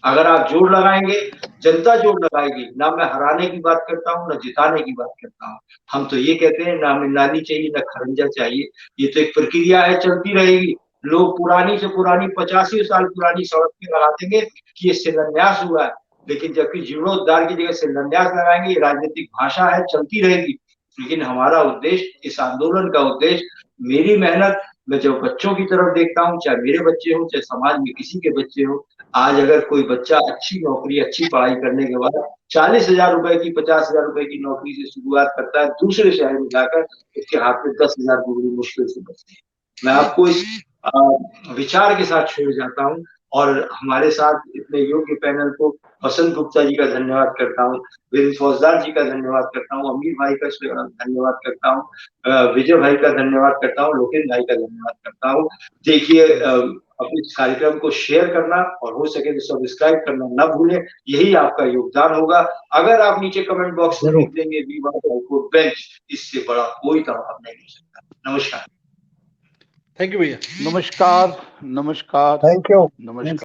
अगर आप जोर लगाएंगे, जनता जोर लगाएगी, ना मैं हराने की बात करता हूँ ना जिताने की बात करता हूँ। हम तो ये कहते हैं ना मिलानी चाहिए ना खरंजा चाहिए, ये तो एक प्रक्रिया है, चलती रहेगी। लोग पुरानी से पुरानी 85 साल पुरानी सड़क पे लगा देंगे कि ये शिलान्यास हुआ है, लेकिन जबकि जीर्णोद्धार की जगह शिलान्यास लगाएंगे, ये राजनीतिक भाषा है, चलती रहेगी। लेकिन हमारा उद्देश्य, इस आंदोलन का उद्देश्य, मेरी मेहनत, मैं जब बच्चों की तरफ देखता हूँ, चाहे मेरे बच्चे हो चाहे समाज में किसी के बच्चे हो, आज अगर कोई बच्चा अच्छी नौकरी, अच्छी पढ़ाई करने के बाद 40,000 रुपए की, 50,000 रुपए की नौकरी से शुरुआत करता है, दूसरे शहर में जाकर उसके हाथ में 10,000 की बड़ी मुश्किल से बचती है। मैं आपको इस विचार के साथ छोड़ जाता हूँ और हमारे साथ इतने योग्य पैनल को बसंत गुप्ता जी का धन्यवाद करता हूँ, वीरेंद्र फौजदार जी का धन्यवाद करता हूँ, अमीर भाई का धन्यवाद करता हूँ, विजय भाई का धन्यवाद करता हूँ, लोकेंद्र भाई का धन्यवाद करता हूँ। देखिए, अपने इस कार्यक्रम को शेयर करना और हो सके तो सब्सक्राइब करना ना भूलें, यही आपका योगदान होगा। अगर आप नीचे कमेंट बॉक्स में लिख देंगे वी वांट हाईकोर्ट बेंच, इससे बड़ा कोई दबाव नहीं हो सकता। नमस्कार। थैंक यू भैया। नमस्कार। नमस्कार। Thank you. नमस्कार।